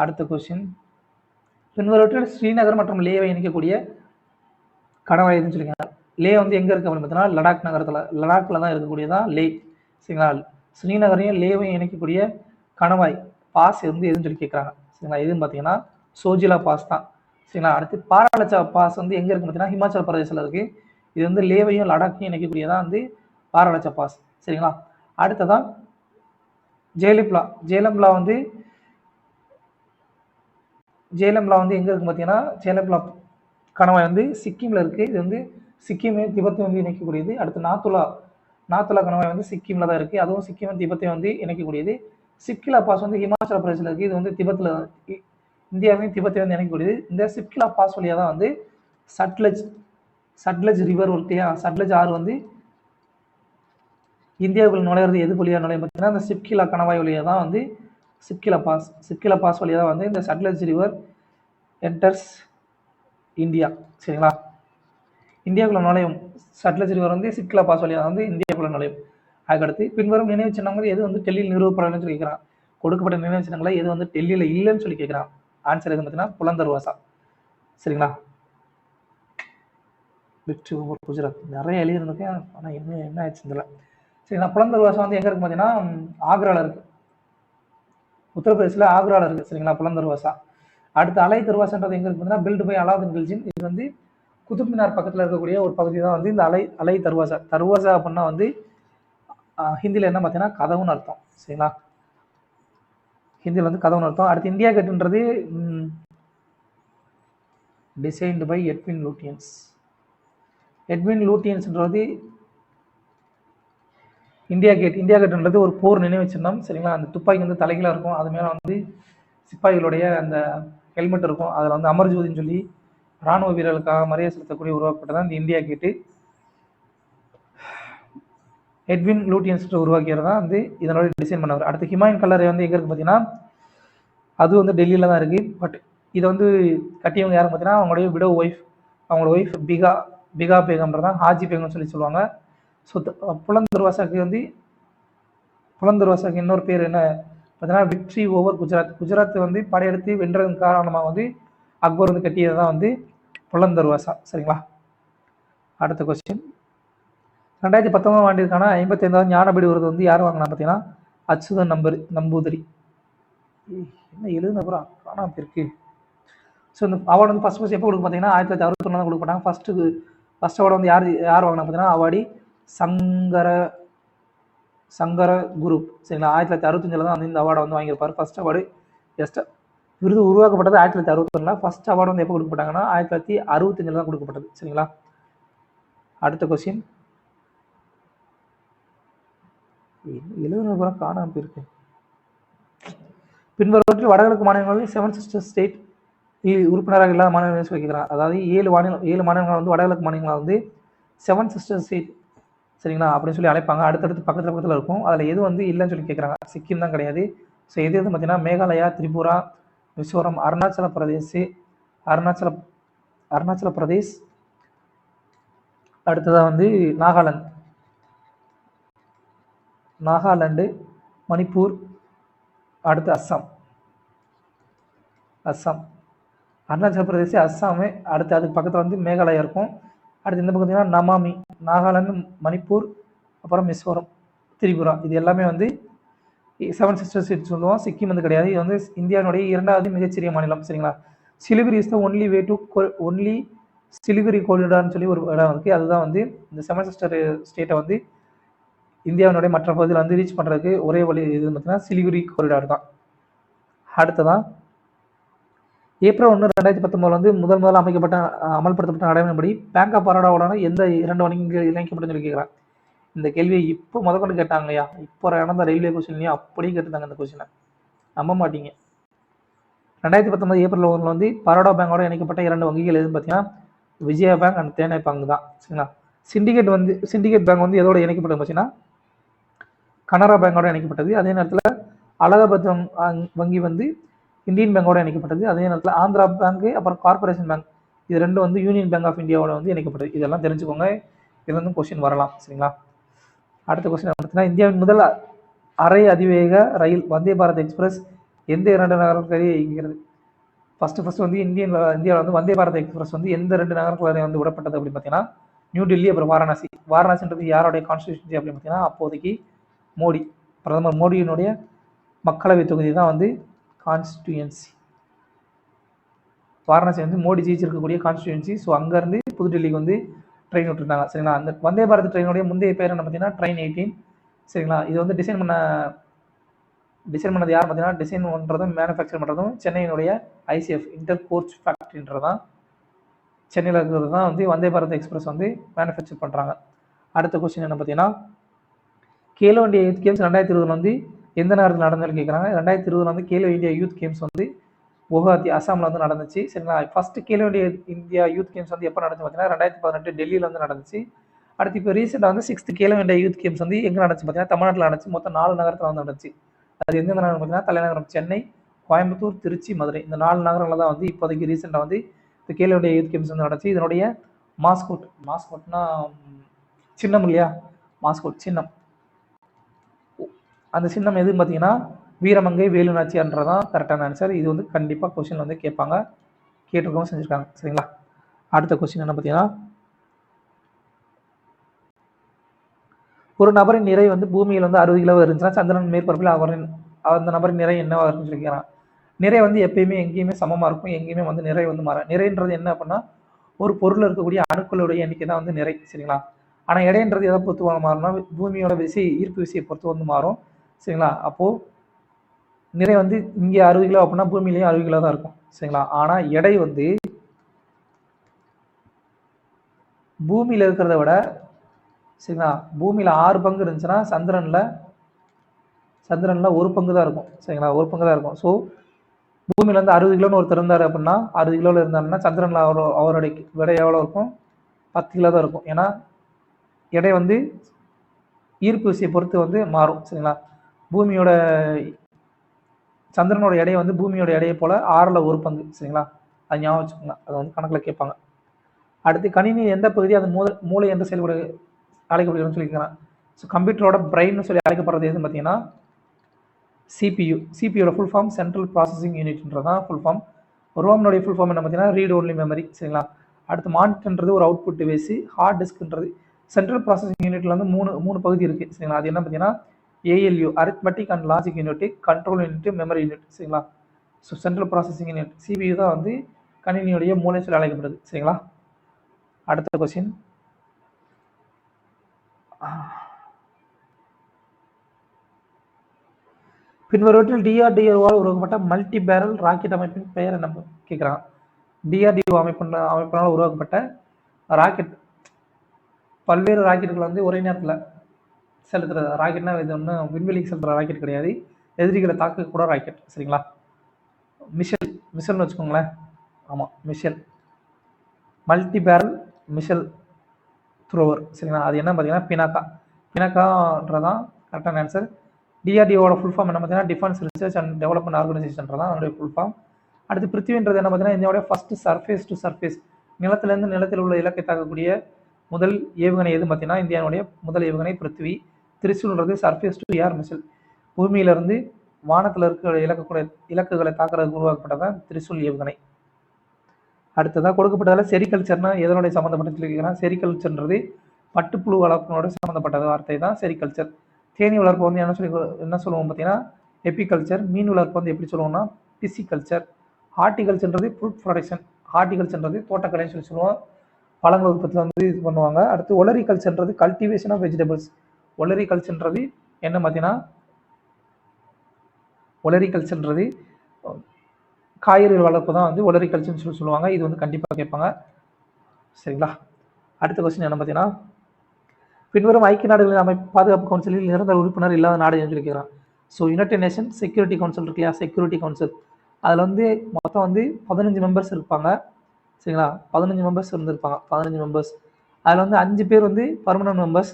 அடுத்த கொஸ்டின், பின்வருவற்றில் ஸ்ரீநகர் மற்றும் லேவை இணைக்கக்கூடிய கணவாய் எதுன்னு சொல்லியிருக்காங்க. லே வந்து எங்கே இருக்குது அப்படின்னு பார்த்தீங்கன்னா லடாக்கில் தான் இருக்கக்கூடியதான் லே. சரிங்களா? ஸ்ரீநகரையும் லேவையும் இணைக்கக்கூடிய கணவாய் பாஸ் வந்து எதுன்னு சொல்லி கேட்குறாங்க. சரிங்களா? எதுன்னு பார்த்தீங்கன்னா சோஜிலா பாஸ் தான். சரிங்களா? அடுத்து பாராலச்சா பாஸ் வந்து எங்கே இருக்குன்னு பார்த்தீங்கன்னா ஹிமாச்சல் பிரதேசில் இருக்குது. இது வந்து லேவையும் லடாக்கையும் இணைக்கக்கூடியதான் வந்து பாராலச்சா பாஸ். சரிங்களா? அடுத்ததான் ஜேலம்லா வந்து எங்கே இருக்குன்னு பார்த்தீங்கன்னா ஜேலம்லா கணவாய் வந்து சிக்கிமில் இருக்குது. இது வந்து சிக்கிமையும் திபெத்தையும் வந்து இணைக்கக்கூடியது. அடுத்து நாத்துலா கணவாய் வந்து சிக்கிமில் தான் இருக்குது. அதுவும் சிக்கிமும் திபெத்தையும் வந்து இணைக்கக்கூடியது. சிப்கிலா பாஸ் வந்து ஹிமாச்சல பிரதேசில் இருக்குது. இது வந்து திபெத்தில், இந்தியாவையும் திபெத்தையும் வந்து இணைக்கக்கூடியது. இந்த சிப்கிலா பாஸ் வழியாக தான் வந்து சட்லஜ் ரிவர் இல்லையா, சட்லஜ் ஆறு வந்து இந்தியாவுக்குள் நுழையிறது எது வழியாக நுழையும் பார்த்தீங்கன்னா இந்த சிப்கிலா கணவாய் வழியாக தான் வந்து சிப்கிலா பாஸ் வழியாக தான் வந்து இந்த சட்லஜ் ரிவர் என்டர்ஸ் இந்தியா. சரிங்களா? இந்தியாவுக்குள்ள நுழையும் சட்லஜ் ரிவர் வந்து சிப்கிலா பாஸ் வழியாக வந்து இந்தியாவுக்குள்ள நுழையும். அதுக்கடுத்து பின்வரும் நினைவு சின்னங்கள் எது வந்து டெல்லியில் நிறுவப்படலன்னு சொல்லி கேட்குறான். கொடுக்கப்பட்ட நினைவு சின்னங்களை எது வந்து டெல்லியில் இல்லைன்னு சொல்லி கேட்குறான். ஆன்சர் எதுன்னு பார்த்தீங்கன்னா புலந்தர்வாசா. சரிங்களா? குஜராத் நிறைய எழுதியிருந்திருக்கேன், ஆனால் என்ன ஆயிடுச்சு தெரியல. சரிங்களா? புலந்தர்வாசா வந்து எங்கே இருக்கு பார்த்தீங்கன்னா ஆக்ராவில் இருக்குது. உத்தரப்பிரதேசில் ஆக்ராவில் இருக்குது. சரிங்களா? புலந்தர்வாசா. அடுத்து அலை தர்வாசான்றது எங்கே இருக்கு பார்த்தீங்கன்னா பில்டு பை அலாவுதீன் கில்ஜி. இது வந்து குதுப் மினார் பக்கத்தில் இருக்கக்கூடிய ஒரு பகுதி தான் வந்து இந்த அலை தர்வாசா. தர்வாசா அப்படின்னா வந்து ஹிந்தியில் என்ன பார்த்தீங்கன்னா கதவுன்னு அர்த்தம். சரிங்களா, ஹிந்தியில் வந்து கதவுன்னு அர்த்தம். அடுத்து இந்தியா கேட்டுன்றது designed by Edwin Lutyens. Edwin லூட்டியன்ஸ்ன்றது இந்தியா கேட்டுன்றது ஒரு போர் நினைவு சின்னம். சரிங்களா, அந்த துப்பாக்கி வந்து தலைகீழாக இருக்கும். அது மேலே வந்து சிப்பாய்களுடைய அந்த ஹெல்மெட் இருக்கும். அதில் வந்து அமர்ஜோதின்னு சொல்லி இராணுவ வீரர்களுக்காக மரியாதை செலுத்தக்கூடிய உருவாக்கப்பட்டதான் இந்த இந்தியா கேட்டு. எட்வின் லூட்டியன்ஸ் உருவாக்கியது தான் வந்து இதனோட டிசைன் பண்ணவர். அடுத்து ஹிமாயன் கல்லறை வந்து எங்கே இருக்குது பார்த்தீங்கன்னா அது வந்து டெல்லியில் தான் இருக்குது. பட் இதை வந்து கட்டியவங்க யாரும் பார்த்தீங்கன்னா அவங்களுடைய விடோ ஒய்ஃப், அவங்களோட ஒய்ஃப் பிகா பேகம்ன்றதான் ஹாஜி பேகம்னு சொல்லி சொல்லுவாங்க. ஸோ புலந்த் தர்வாசாக்கு இன்னொரு பேர் என்ன பார்த்தீங்கன்னா விக்ட்ரி ஓவர் குஜராத். குஜராத் வந்து படையெடுத்து வென்றதன் காரணமாக வந்து அக்பர் வந்து கட்டியது தான் வந்து புலந்த் தர்வாசா. சரிங்களா, அடுத்த கொஸ்டின் 2019 ஆண்டிற்கான 55வது ஞானபீட விருது வந்து யார் வாங்கினா பார்த்தீங்கன்னா அச்சுதன் நம்பூதிரி. என்ன எழுதுனப்புறம் காணாம இருக்கு. ஸோ இந்த அவார்டு வந்து ஃபஸ்ட் எப்போ கொடுக்க பார்த்தீங்கன்னா 1961 தான் கொடுக்கப்பட்டாங்க. ஃபர்ஸ்ட் அவார்டு வந்து யார் வாங்கினா பார்த்தீங்கன்னா அவார்டி சங்கர குரு. சரிங்களா, 1965 தான் வந்து இந்த அவார்டை வந்து வாங்கியிருப்பார். ஃபர்ஸ்ட் அவார்டு விருது உருவாக்கப்பட்டது 1961. ஃபர்ஸ்ட் அவார்டு வந்து எப்போ கொடுக்கப்பட்டாங்கன்னா 1965 தான் கொடுக்கப்பட்டது. சரிங்களா, அடுத்த கொஸ்டின் 70 காணாம இருக்கு. பின்வருவற்றில் வடகிழக்கு மாநிலங்களில் 7 சிஸ்டர் ஸ்டேட் உறுப்பினராக இல்லாத மாநிலங்கள் வைக்கிறார். அதாவது 7 மாநிலங்கள் வந்து வடகிழக்கு மாநிலங்கள் வந்து 7 சிஸ்டர் ஸ்டேட். சரிங்களா, அப்படின்னு சொல்லி அழைப்பாங்க. அடுத்தடுத்து பக்கத்தில் இருக்கும். அதில் எது வந்து இல்லைன்னு சொல்லி கேட்குறாங்க. சிக்கிம் தான் கிடையாது. ஸோ எது பார்த்தீங்கன்னா மேகாலயா, திரிபுரா, மிசோரம், அருணாச்சல பிரதேஷ், அடுத்ததாக வந்து நாகாலாந்து, மணிப்பூர், அடுத்து அஸ்ஸாம். அருணாச்சல பிரதேஷ், அஸ்ஸாமு, அடுத்து அதுக்கு பக்கத்தில் வந்து மேகாலயா இருக்கும். அடுத்து இந்த பக்கம் பார்த்தீங்கன்னா நமாமி, நாகாலாந்து, மணிப்பூர், அப்புறம் மிசோரம், திரிபுரா. இது எல்லாமே வந்து 7 சிஸ்டர் ஸ்டேட் சொல்லுவோம். சிக்கிம் வந்து கிடையாது. இது வந்து இந்தியாவுடைய 2வது மிகச்சிறிய மாநிலம். சரிங்களா, Siliguri is the only Siliguri கோரிடார்னு சொல்லி ஒரு இடம் இருக்குது. அதுதான் வந்து இந்த 7 சிஸ்டர் ஸ்டேட்டை வந்து இந்தியாவினுடைய மற்ற பகுதியில் வந்து ரீச் பண்ணுறதுக்கு ஒரே வழி இது பார்த்தீங்கன்னா சிலிகுரி கோரிடார் தான். அடுத்ததான் ஏப்ரல் 1, 2019 வந்து முதல் அமல்படுத்தப்பட்ட நடைமுறைப்படி பேங்க் ஆஃப் பரோடாவுடன எந்த 2 வணிகங்கள் இணைக்கப்பட்டு சொல்லி கேட்குறாங்க. இந்த கேள்வியை இப்போ முதற்கொண்டு கேட்டாங்கய்யா. இப்போ நடந்த ரயில்வே கொஸ்டின்லையும் அப்படியே கேட்டுட்டாங்க. இந்த கொஸ்டினை நம்ப மாட்டீங்க. 2019 ஏப்ரல் 1 வந்து பரோடா பேங்கோட இணைக்கப்பட்ட 2 வங்கிகள் எதுன்னு பார்த்தீங்கன்னா விஜயா பேங்க் அண்ட் தேனை பேங்க் தான். சரிங்களா, சிண்டிகேட் பேங்க் வந்து எதோட இணைக்கப்பட்டது பார்த்தீங்கன்னா கனரா பேங்கோட இணைக்கப்பட்டது. அதே நேரத்தில் அலகாபாத் வங்கி வந்து இந்தியன் பேங்கோட இணைக்கப்பட்டது. அதே நேரத்தில் ஆந்திரா பேங்க் அப்புறம் கார்பரேஷன் பேங்க் இது 2 வந்து யூனியன் பேங்க் ஆஃப் இந்தியாவோட வந்து இணைக்கப்பட்டது. இதெல்லாம் தெரிஞ்சுக்கோங்க. இது வந்து கொஸ்டின் வரலாம். சரிங்களா, அடுத்த கொஸ்டின் பார்த்தீங்கன்னா இந்தியாவின் முதல் அரை அதிவேக ரயில் வந்தே பாரத் எக்ஸ்பிரஸ் எந்த 2 நகரங்கள் இயங்குகிறது? ஃபர்ஸ்ட் வந்து இந்தியாவில் வந்து வந்தே பாரத் எக்ஸ்பிரஸ் வந்து எந்த 2 நகரங்கள் வந்து விடப்பட்டது அப்படின்னு பார்த்தீங்கன்னா நியூ டெல்லி அப்புறம் வாரணாசி. வாரணாசின்றது யாருடைய கான்ஸ்டிடியூன்சி அப்படின்னு பார்த்தீங்கன்னா அப்போதைக்கு பிரதமர் மோடியினுடைய மக்களவை தொகுதி தான் வந்து கான்ஸ்டிடியூன்சி. வாரணாசி வந்து மோடி ஜெயிச்சிருக்கக்கூடிய கான்ஸ்டிடியூன்சி. ஸோ அங்கேருந்து புதுடெல்லிக்கு வந்து ட்ரெயின் விட்டுருந்தாங்க. சரிங்களா, அந்த வந்தே பாரத் ட்ரெயினுடைய முந்தைய பேர் என்ன பார்த்தீங்கன்னா ட்ரெயின் 18. சரிங்களா, இது வந்து டிசைன் பண்ணது யார் பார்த்தீங்கன்னா டிசைன் பண்ணுறதும் மேனுஃபேக்சர் பண்ணுறதும் சென்னையினுடைய ஐசிஎஃப் இன்டர் கோச் ஃபேக்ட்ரின்றதான் சென்னையில் இருக்கிறது தான் வந்து வந்தே பாரத் எக்ஸ்பிரஸ் வந்து மேனுஃபேக்சர் பண்ணுறாங்க. அடுத்த கொஸ்டின் என்ன பார்த்தீங்கன்னா கேலோ இந்தியா யூத் கேம்ஸ் 2020 வந்து எந்த நகரத்தில் நடந்தாலும் கேட்குறாங்க. 2020 வந்து கேலோ இந்தியா யூத் கேம்ஸ் வந்து குவஹாத்தி அசாமில் வந்து நடந்துச்சு. சரிங்களா, first Khelo India youth games வந்து எப்போ நடந்துச்சு பார்த்தீங்கன்னா 2018 டெல்லியில் வந்து நடந்துச்சு. அடுத்து இப்போ ரீசெண்டாக வந்து 6th Khelo India youth games வந்து எங்கே நடந்துச்சு பார்த்தீங்கன்னா தமிழ்நாட்டில் நடந்துச்சு. மொத்தம் 4 நகரத்தில் வந்து நடந்துச்சு. அது எந்த நகரம் பார்த்தீங்கன்னா தலைநகரம் சென்னை, கோயம்புத்தூர், திருச்சி, மதுரை. இந்த 4 நகரங்களில் தான் வந்து இப்போதைக்கு ரீசெண்டாக வந்து இந்த கேலோ இந்தியா யூத் கேம்ஸ் வந்து நடந்துச்சு. இதனுடைய மாஸ்கோட்னா சின்னம் இல்லையா, மாஸ்கோட் சின்னம். அந்த சின்னம் எதுன்னு பார்த்தீங்கன்னா வீரமங்கை வேலுநாச்சியார்ன்றதான் கரெக்டான ஆன்சர். இது வந்து கண்டிப்பாக கொஸ்டின் வந்து கேட்டிருக்கவும் செஞ்சுருக்காங்க. சரிங்களா, அடுத்த கொஸ்டின் என்ன பார்த்தீங்கன்னா ஒரு நபரின் நிறை வந்து பூமியில் வந்து 60 கிலோ இருந்துச்சுன்னா சந்திரன் மேற்பரப்பில் அந்த நபரின் நிறை என்னவா இருக்குன்னு சொல்லிக்கிறான். நிறை வந்து எப்பயுமே எங்கேயுமே சமமாக இருக்கும். எங்கேயுமே வந்து நிறை வந்து மாற. நிறைன்றது என்ன அப்படின்னா ஒரு பொருள் இருக்கக்கூடிய அணுக்களுடைய எண்ணிக்கை தான் வந்து நிறை, சரிங்களா. ஆனால் எடைன்றது எதை பொறுத்து மாறும்னா பூமியோட ஈர்ப்பு விசையை பொறுத்து வந்து மாறும், சரிங்களா. அப்போது நிறை வந்து இங்கே 60 கிலோ அப்படின்னா பூமியிலையும் 60 கிலோ தான் இருக்கும், சரிங்களா. ஆனால் எடை வந்து பூமியில் இருக்கிறத விட, சரிங்களா, பூமியில் 6 பங்கு இருந்துச்சுன்னா சந்திரனில் 1 பங்கு தான் இருக்கும், சரிங்களா. 1 பங்கு தான் இருக்கும். ஸோ பூமியில் வந்து 60 கிலோன்னு ஒருத்தர் இருந்தார் அப்படின்னா 60 கிலோவில் இருந்தாருன்னா சந்திரனில் அவருடைய விடை எவ்வளோ இருக்கும்? 10 கிலோ தான் இருக்கும். ஏன்னா எடை வந்து ஈர்ப்பு விசையை பொறுத்து வந்து மாறும், சரிங்களா. பூமியோட சந்திரனோட எடையை வந்து பூமியோட எடையை போல் 6ல் 1 பங்கு, சரிங்களா. அது ஞாபகம் வச்சுக்கோங்க, அதை வந்து கணக்கில் கேட்பாங்க. அடுத்து கணினி எந்த பகுதி அது மூளை என்ற செயல்படு அழைக்கப்படுகிறதுன்னு சொல்லியிருக்கிறேன். ஸோ கம்ப்யூட்டரோட பிரெயின்னு சொல்லி அழைக்கப்படுறது எதுன்னு பார்த்தீங்கன்னா சிபியோட ஃபுல் ஃபார்ம் சென்ட்ரல் ப்ராசஸிங் யூனிட்ன்றதான் ஃபுல் ஃபார்ம். ரோம்னுடைய ஃபுல் ஃபார்ம் என்ன பார்த்தீங்கன்னா ரீட் ஒன்லி மெமரி, சரிங்களா. அடுத்து மானிட்டர்ன்றது ஒரு அவுட்புட் டிவைஸ், ஹார்ட் டிஸ்க்ன்றது சென்ட்ரல் ப்ராசஸிங் யூனிட்ல வந்து மூணு பகுதி இருக்குது, சரிங்களா. அது என்ன பார்த்தீங்கன்னா ALU arithmetic and logic unit, control unit, memory unit, சரிங்களா. So central processing unit CPU தான் வந்து கணினியுடைய மூளை சொல்லி அழைக்கப்படுது, சரிங்களா. அடுத்த கொஸ்டின், பின்வருவற்றில் DRDOவால் உருவாக்கப்பட்ட மல்டி பேரல் ராக்கெட் அமைப்பின் பெயர் என்ன கேட்குறாங்க. DRDO அமைப்பினால் உருவாக்கப்பட்ட ராக்கெட், பல்வேறு ராக்கெட்டுகள் வந்து ஒரே நேரத்தில் செலுத்துறது. ராக்கெட்னா இது ஒன்றும் விண்வெளிக்கு செலுத்துகிற ராக்கெட் கிடையாது, எதிரிகளை தாக்கக்கூட ராக்கெட், சரிங்களா. மிஷல்னு வச்சுக்கோங்களேன். ஆமாம், missile, multi barrel missile thrower, சரிங்களா. அது என்ன பார்த்தீங்கன்னா பினாக்கான்றதான் கரெக்டான ஆன்சர். DRDOவோட ஃபுல் ஃபார்ம் என்ன பார்த்தீங்கன்னா டிஃபென்ஸ் ரிசர்ச் அண்ட் டெவலப்மெண்ட் ஆர்கனைசேஷன்றதான் அதனுடைய ஃபுல் ஃபார்ம். அடுத்து பிருத்திவின்றது என்ன பார்த்தீங்கன்னா இந்தியாவுடைய ஃபர்ஸ்ட் சர்ஃபேஸ் டு சர்ஃபேஸ், நிலத்திலேருந்து நிலத்தில் உள்ள இலக்கை தாக்கக்கூடிய முதல் ஏவுகணை எது பார்த்தீங்கன்னா இந்தியாவுடைய முதல் ஏவுகணை பிருத்திவி. திரிசூல்ன்றது சர்ஃபேஸ் டு ஏர் மிசைல், பூமியிலிருந்து வானத்தில் இருக்கிற இலக்குகளை தாக்குறதுக்கு உருவாக்கப்பட்டதான் திரிசூல் ஏவுகணை. அடுத்ததான் கொடுக்கப்பட்டதில் செரிகல்ச்சர்னா எதனுடைய சம்மந்தப்பட்ட சொல்லியிருக்கிறேன். செரிகல்ச்சர்ன்றது பட்டுப்புழு வளர்ப்பினோட சம்மந்தப்பட்டது வார்த்தை தான் செரிகல்ச்சர். தேனி வளர்ப்பு வந்து என்ன சொல்லுவோம் பார்த்தீங்கன்னா எப்பிகல்ச்சர். மீன் வளர்ப்பு வந்து எப்படி சொல்லுவோம்னா பிசிகல்ச்சர். ஹார்டிகல்ச்சர்ன்றது ஃப்ரூட் ப்ரொடக்ஷன், ஹார்டிகல்ச்சர்ன்றது தோட்டக்கலைன்னு சொல்லி சொல்லுவோம், பழங்கள் உற்பத்தி வந்து இது பண்ணுவாங்க. அடுத்து ஒலரிகல்ச்சர்ன்றது கல்டிவேஷன் ஆஃப் வெஜிடபிள்ஸ். ஒலரிகல்ச்சர்ன்றது என்ன பார்த்தீங்கன்னா ஒலரிகல்ச்சர்ன்றது காய்கறிகள் வளர்ப்பு தான் வந்து ஒலரிகல்ச்சர்னு சொல்லி சொல்லுவாங்க. இது வந்து கண்டிப்பாக கேட்பாங்க, சரிங்களா. அடுத்த கொஸ்டின் என்ன பார்த்தீங்கன்னா பின்வரும் ஐக்கிய நாடுகளின் பாதுகாப்பு கவுன்சிலில் நிரந்தர உறுப்பினர் இல்லாத நாடு என்று கேட்குறான். So United nation security council இருக்கு இல்லையா, செக்யூரிட்டி கவுன்சில், அதில் வந்து மொத்தம் வந்து 15 மெம்பர்ஸ் இருப்பாங்க, சரிங்களா. 15 மெம்பர்ஸ் இருந்திருப்பாங்க, 15 மெம்பர்ஸ். அதில் வந்து 5 பேர் வந்து பர்மனன்ட் மெம்பர்ஸ்,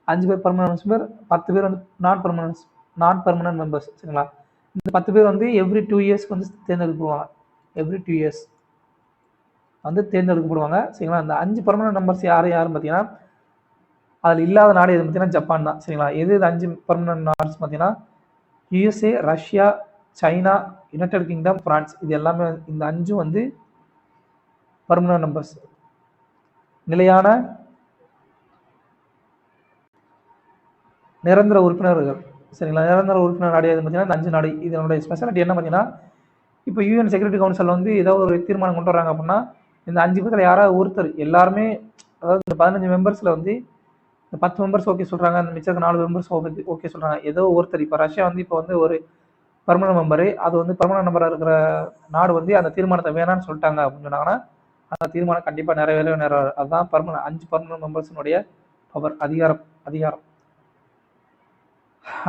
5 பேர் பர்மனன்ட் மெம்பர், 10 பேர் வந்து நான் பர்மனன்ட் மெம்பர்ஸ், சரிங்களா. இந்த 10 பேர் வந்து எவ்ரி 2 இயர்ஸ்க்கு வந்து தேர்ந்தெடுக்கப்படுவாங்க, எவ்ரி 2 இயர்ஸ் வந்து தேர்ந்தெடுக்கப்படுவாங்க, சரிங்களா. இந்த 5 பர்மனன்ட் மெம்பர்ஸ் யாருன்னு பார்த்தீங்கன்னா அதில் இல்லாத நாடு எது பார்த்தீங்கன்னா ஜப்பான் தான், சரிங்களா. எது 5 பர்மனன்ட் நாட்ஸ் பார்த்தீங்கன்னா USA, Russia, China, United kingdom, France. இது எல்லாமே இந்த 5 வந்து பர்மனன்ட் மெம்பர்ஸ், நிலையான நிரந்தர உறுப்பினர்கள், சரிங்களா. நிரந்தர உறுப்பினர் நாடு எது பார்த்தீங்கன்னா இந்த 5 நாடு. இதனுடைய ஸ்பெஷாலிட்டி என்ன பார்த்தீங்கன்னா இப்போ UN செக்யூரிட்டி கவுன்சில் வந்து ஏதாவது ஒரு தீர்மானம் கொண்டு வராங்க அப்படின்னா இந்த 5 பேர்த்தில் யாராவது ஒருத்தர், எல்லாருமே அதாவது இந்த 15 மெம்பர்ஸில் வந்து இந்த 10 மெம்பர்ஸ் ஓகே சொல்கிறாங்க, அந்த மிச்சம் 4 மெம்பர்ஸ் ஓகே சொல்கிறாங்க. ஏதோ ஒருத்தர், இப்போ ரஷ்யா வந்து இப்போ வந்து ஒரு பர்மனன்ட் மெம்பரு, அது வந்து பர்மனன்ட் மெம்பராக இருக்கிற நாடு வந்து அந்த தீர்மானத்தை வேணான்னு சொல்லிட்டாங்க அப்படின்னு சொன்னாங்கன்னா அந்த தீர்மானம் கண்டிப்பாக நிறைவேறாது. அதுதான் 5 பர்மனன்ட் மெம்பர்ஸினுடைய பவர், அதிகாரம்.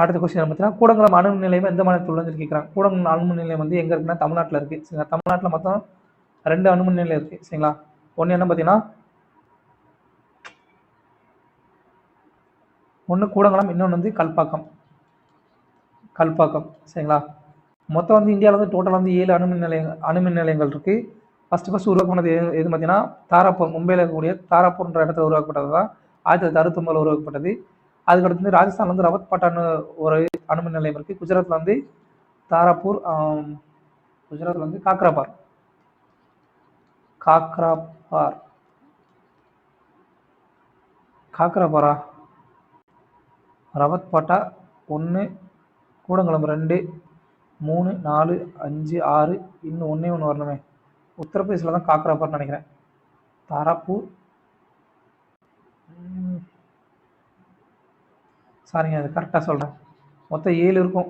அடுத்த கொஸ்டின் பார்த்தீங்கன்னா கூடங்குளம் அணுமின் நிலையம் எந்த மாநிலத்தில் உள்ளதுன்னு கேட்குறாங்க. கூடங்குளம் அணுமின் நிலையம் வந்து எங்கே இருக்குன்னா தமிழ்நாட்டில் இருக்குது, சரிங்களா. தமிழ்நாட்டில் மொத்தம் 2 அணுமின் நிலையம் இருக்குது, சரிங்களா. ஒன்று என்ன பார்த்தீங்கன்னா ஒன்று கூடங்குளம், இன்னொன்று வந்து கல்பாக்கம், சரிங்களா. மொத்தம் வந்து இந்தியாவில் வந்து டோட்டல் வந்து 7 அணுமின் நிலையங்கள் இருக்குது. ஃபஸ்ட்டு உருவாக்கப்பட்டது எது பார்த்தீங்கன்னா தாராப்பூர், மும்பையில் இருக்கக்கூடிய தாராப்பூர்ன்ற இடத்துல உருவாக்கப்பட்டது தான் 1969 உருவாக்கப்பட்டது. அதுக்கடுத்து வந்து ராஜஸ்தானில் வந்து ரவத்பாட்டான்னு ஒரு அணுமின் நிலையம் இருக்குது. குஜராத்தில் வந்து தாராப்பூர், குஜராத்தில் வந்து காக்ராபாரா, ரவத்பாட்டா 1, கூடங்குளம் 2, 3, 4, 5, 6, இன்னும் ஒன்று வரணுமே, உத்தரப்பிரதேசில் தான் காக்ராபார்னு நினைக்கிறேன். தாராப்பூர், சாரிங்க அது கரெக்டாக சொல்கிறேன். மொத்தம் 7 இருக்கும்.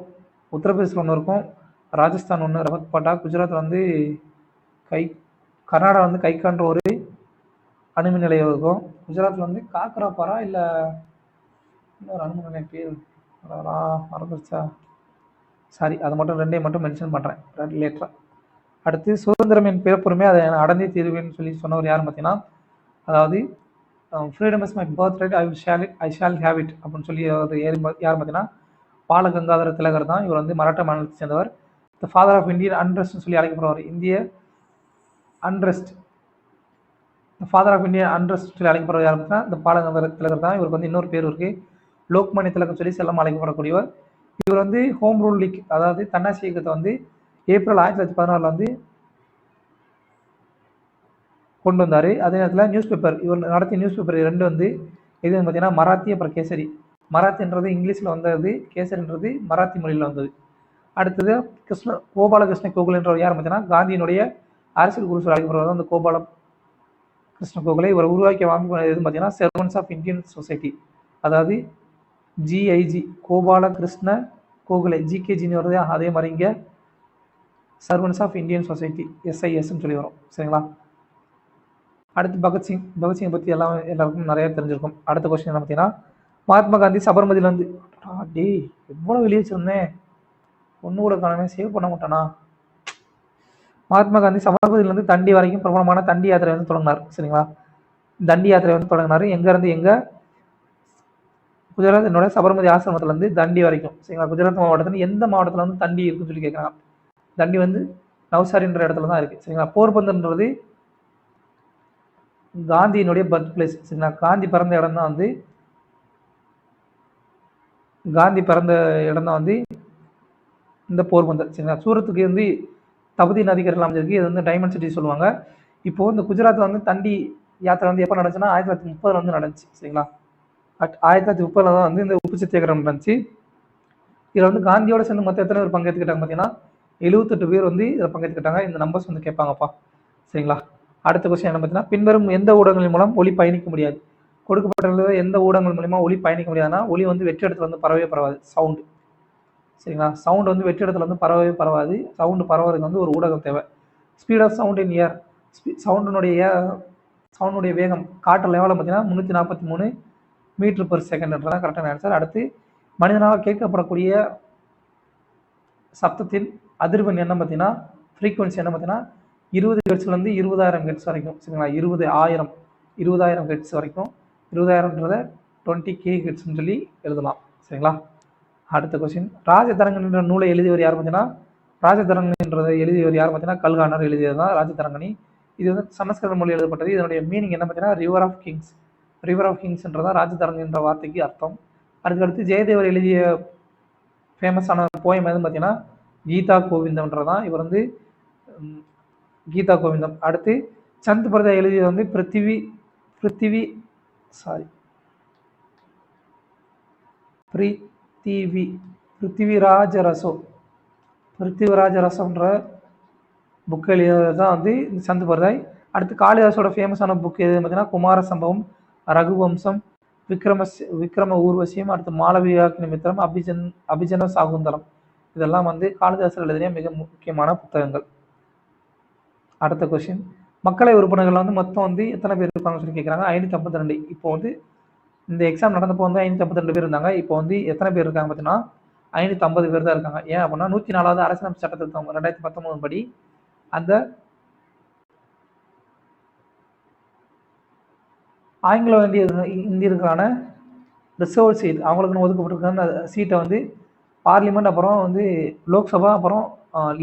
உத்தரப்பிரதேசில் 1 இருக்கும், ராஜஸ்தான் 1, ரவத்பாட்டா, குஜராத்தில் வந்து கை கர்நாடகா வந்து கைக்கான்ற ஒரு அணுமின் நிலையம் இருக்கும். குஜராத்தில் வந்து காக்கராப்பாரா இல்லை இன்னொரு அணுமின் நிலையம் பேர் மறந்துருச்சா? சாரி, அதை மட்டும் 2 மட்டும் மென்ஷன் பண்ணுறேன் லேட்டராக. அடுத்து சுதந்திரம் என் பிறப்புரிமை அதை அடந்தே தீர்வேன்னு சொல்லி சொன்னவர் யாருன்னு பார்த்தீங்கன்னா, அதாவது freedom is my birth right, I shall have it அப்படின்னு சொல்லி யார் பார்த்தீங்கன்னா பாலகங்காதர திலகர் தான். இவர் வந்து மராட்டா மாநிலத்தை சேர்ந்தவர். த ஃபாதர் ஆஃப் இந்தியன் அன்ரெஸ்ட்னு சொல்லி அழைக்கப்படுவார். இந்திய unrest, father of Indian unrest சொல்லி அழைக்கப்படுற யார் பார்த்தா இந்த பாலகங்காதர திலகர் தான். இவருக்கு வந்து இன்னொரு பேர் இருக்குது, லோக்மானிய திலகம் சொல்லி செல்லம் அழைக்கப்படக்கூடியவர். இவர் வந்து ஹோம் ரூல் லீக், அதாவது தன்னாட்சி இயக்கத்தை வந்து ஏப்ரல் 1916 வந்து கொண்டு வந்தார். அதே நேரத்தில் நியூஸ் பேப்பர், இவர் நடத்திய நியூஸ் பேப்பர் 2 வந்து எதுன்னு பார்த்தீங்கன்னா மராத்தி அப்புறம் கேசரி. மராத்தின்றது இங்கிலீஷில் வந்தது, கேசரின்றது மராத்தி மொழியில் வந்தது. அடுத்தது கோபாலகிருஷ்ண கோகுல் என்றவர் யார் பார்த்தீங்கன்னா காந்தியினுடைய அரசியல் குரு அழைக்கப்படுவது அந்த கோபால கிருஷ்ண கோகுலை. இவர் உருவாக்கிய அமைப்பு எதுன்னு பார்த்தீங்கன்னா சர்வன்ஸ் ஆஃப் இந்தியன் சொசைட்டி, அதாவது ஜிஐஜி, கோபால கிருஷ்ண கோகுலை, ஜிகேஜின்னு வருது. அதே மாதிரி இங்கே சர்வன்ஸ் ஆஃப் இந்தியன் சொசைட்டி, எஸ்ஐஎஸ்ன்னு சொல்லி வரும். சரிங்களா? அடுத்து பகத்சிங் பற்றி எல்லாருக்கும் நிறைய தெரிஞ்சிருக்கும். அடுத்த கொஸ்டின் என்ன பார்த்தீங்கன்னா, மகாத்மா காந்தி சபர்மதியிலேருந்து எவ்வளோ வெளியே வச்சிருந்தேன், ஒன்று கூட காணவே, சேவ் பண்ண மாட்டானா? மகாத்மா காந்தி சபர்மதியிலேருந்து தண்டி வரைக்கும் பிரபலமான தண்டி யாத்திரை வந்து தொடங்கினார். சரிங்களா? தண்டி யாத்திரை வந்து தொடங்கினார். எங்கேருந்து எங்கே? குஜராத் என்னோட சபர்மதி ஆசிரமத்துலேருந்து தண்டி வரைக்கும். சரிங்களா? குஜராத் மாவட்டத்தில் எந்த மாவட்டத்தில் வந்து தண்டி இருக்குன்னு சொல்லி கேட்குறாங்க. தண்டி வந்து நவ்சாரின்ற இடத்துல தான் இருக்குது. சரிங்களா? போர்பந்தர்ன்றது காந்தியினுடைய பர்த் பிளேஸ். சரிங்களா? காந்தி பிறந்த இடம் தான் வந்து இந்த போர்பந்தர். சரிங்களா? சூரத்துக்கு வந்து தபதி நதிக்கரையில் அமைஞ்சிருக்கு. இது வந்து டைமண்ட் சிட்டி சொல்லுவாங்க. இப்போது இந்த குஜராத்தில் வந்து தண்டி யாத்திரை வந்து எப்போ நடந்துச்சுன்னா 1930 வந்து நடந்துச்சு. சரிங்களா? 1930 தான் வந்து இந்த உப்பு சத்தியாகிரகம் நடந்துச்சு. இதில் வந்து காந்தியோட சேர்ந்து மொத்தம் எத்தனை பேர் பங்கேற்றுக்கிட்டாங்க பார்த்தீங்கன்னா 78 பேர் வந்து இதில் பங்கேற்றுக்கிட்டாங்க. இந்த நம்பர்ஸ் வந்து கேட்பாங்கப்பா. சரிங்களா? அடுத்த கொஸ்டின் என்ன பார்த்தீங்கன்னா, பின்வரும் எந்த ஊடகங்கள் மூலம் ஒளி பயணிக்க முடியாது? கொடுக்கப்பட்ட எந்த ஊடகங்கள் மூலமா ஒளி பயணிக்க முடியாதுன்னா, ஒளி வந்து வெற்றிடத்துல வந்து பரவாது. சவுண்டு. சரிங்களா? சவுண்டு வந்து வெற்றிடத்துல வந்து பரவாது. சவுண்டு பரவதுக்கு வந்து ஒரு ஊடகம் தேவை. ஸ்பீட் ஆஃப் சவுண்ட் இன் ஏர், சவுண்டுடைய வேகம் காற்று லெவலில் பார்த்தீங்கன்னா 343 மீட்டர் பெர் செகண்ட்ன்றதான் கரெக்டான ஆன்சர். அடுத்து மனிதனால் கேட்கப்படக்கூடிய சப்தத்தின் அதிர்வெண் என்ன பார்த்தீங்கன்னா, ஃப்ரீக்வன்சி என்ன பார்த்தீங்கன்னா 20 ஹெர்ட்ஸ்லேருந்து 20,000 ஹெர்ட்ஸ் வரைக்கும். சரிங்களா? 20,000 ஹெர்ட்ஸ் வரைக்கும். 20,000ன்றதை 20K ஹெர்ட்ஸ்ன்னு சொல்லி எழுதலாம். சரிங்களா? அடுத்த கொஸ்டின், ராஜதரங்கன் என்ற நூலை எழுதியவர் யார் பார்த்தீங்கன்னா, ராஜதரங்கன்றதை எழுதியவர் யார் பார்த்தீங்கன்னா கல்கானர் எழுதியது தான் ராஜதரங்கனி. இது வந்து சமஸ்கிருத மொழி எழுதப்பட்டது. இதனுடைய மீனிங் என்ன பார்த்தீங்கன்னா ரிவர் ஆஃப் கிங்ஸ்ன்றதான் ராஜதரங்கன் என்ற வார்த்தைக்கு அர்த்தம். அதுக்கடுத்து ஜெயதேவர் எழுதிய ஃபேமஸான போயம் எதுன்னு பார்த்தீங்கன்னா கீதா கோவிந்தம்ன்றதான். இவர் வந்து கீதா கோவிந்தம். அடுத்து சந்த் பரதா எழுதியது வந்து பிருத்திவிராஜரசம்ன்ற புக் எழுதியது தான் வந்து இந்த சந்த் பரதாய். அடுத்து காளிதாஸோட ஃபேமஸான புக் எது பார்த்தீங்கன்னா குமார சம்பவம், ரகுவம்சம், விக்ரம ஊர்வசியம், அடுத்து மாளவியாக்கினி மித்திரம், அபிஜன சாகுந்தரம். இதெல்லாம் வந்து காளிதாசர் எழுதிய மிக முக்கியமான புத்தகங்கள். அடுத்த கொஸ்டின், மக்களவை உறுப்பினர்கள் வந்து மொத்தம் வந்து எத்தனை பேர் இருப்பாங்கன்னு சொல்லி கேட்குறாங்க. 552. இப்போ வந்து இந்த எக்ஸாம் நடந்தப்போ வந்து 552 பேர் இருந்தாங்க. இப்போ வந்து எத்தனை பேர் இருக்காங்க பார்த்தீங்கன்னா 550 பேர் தான் இருக்காங்க. ஏன் அப்படின்னா 104வது அரசியலமைப்பு சட்டத்திருத்தம் 2019 படி அந்த ஆங்கிலோ இந்தியர்களுக்கான ரிசர்வ் சீட் அவங்களுக்குன்னு ஒதுக்கப்பட்டிருக்க அந்த சீட்டை வந்து பார்லிமெண்ட், அப்புறம் வந்து லோக்சபா, அப்புறம்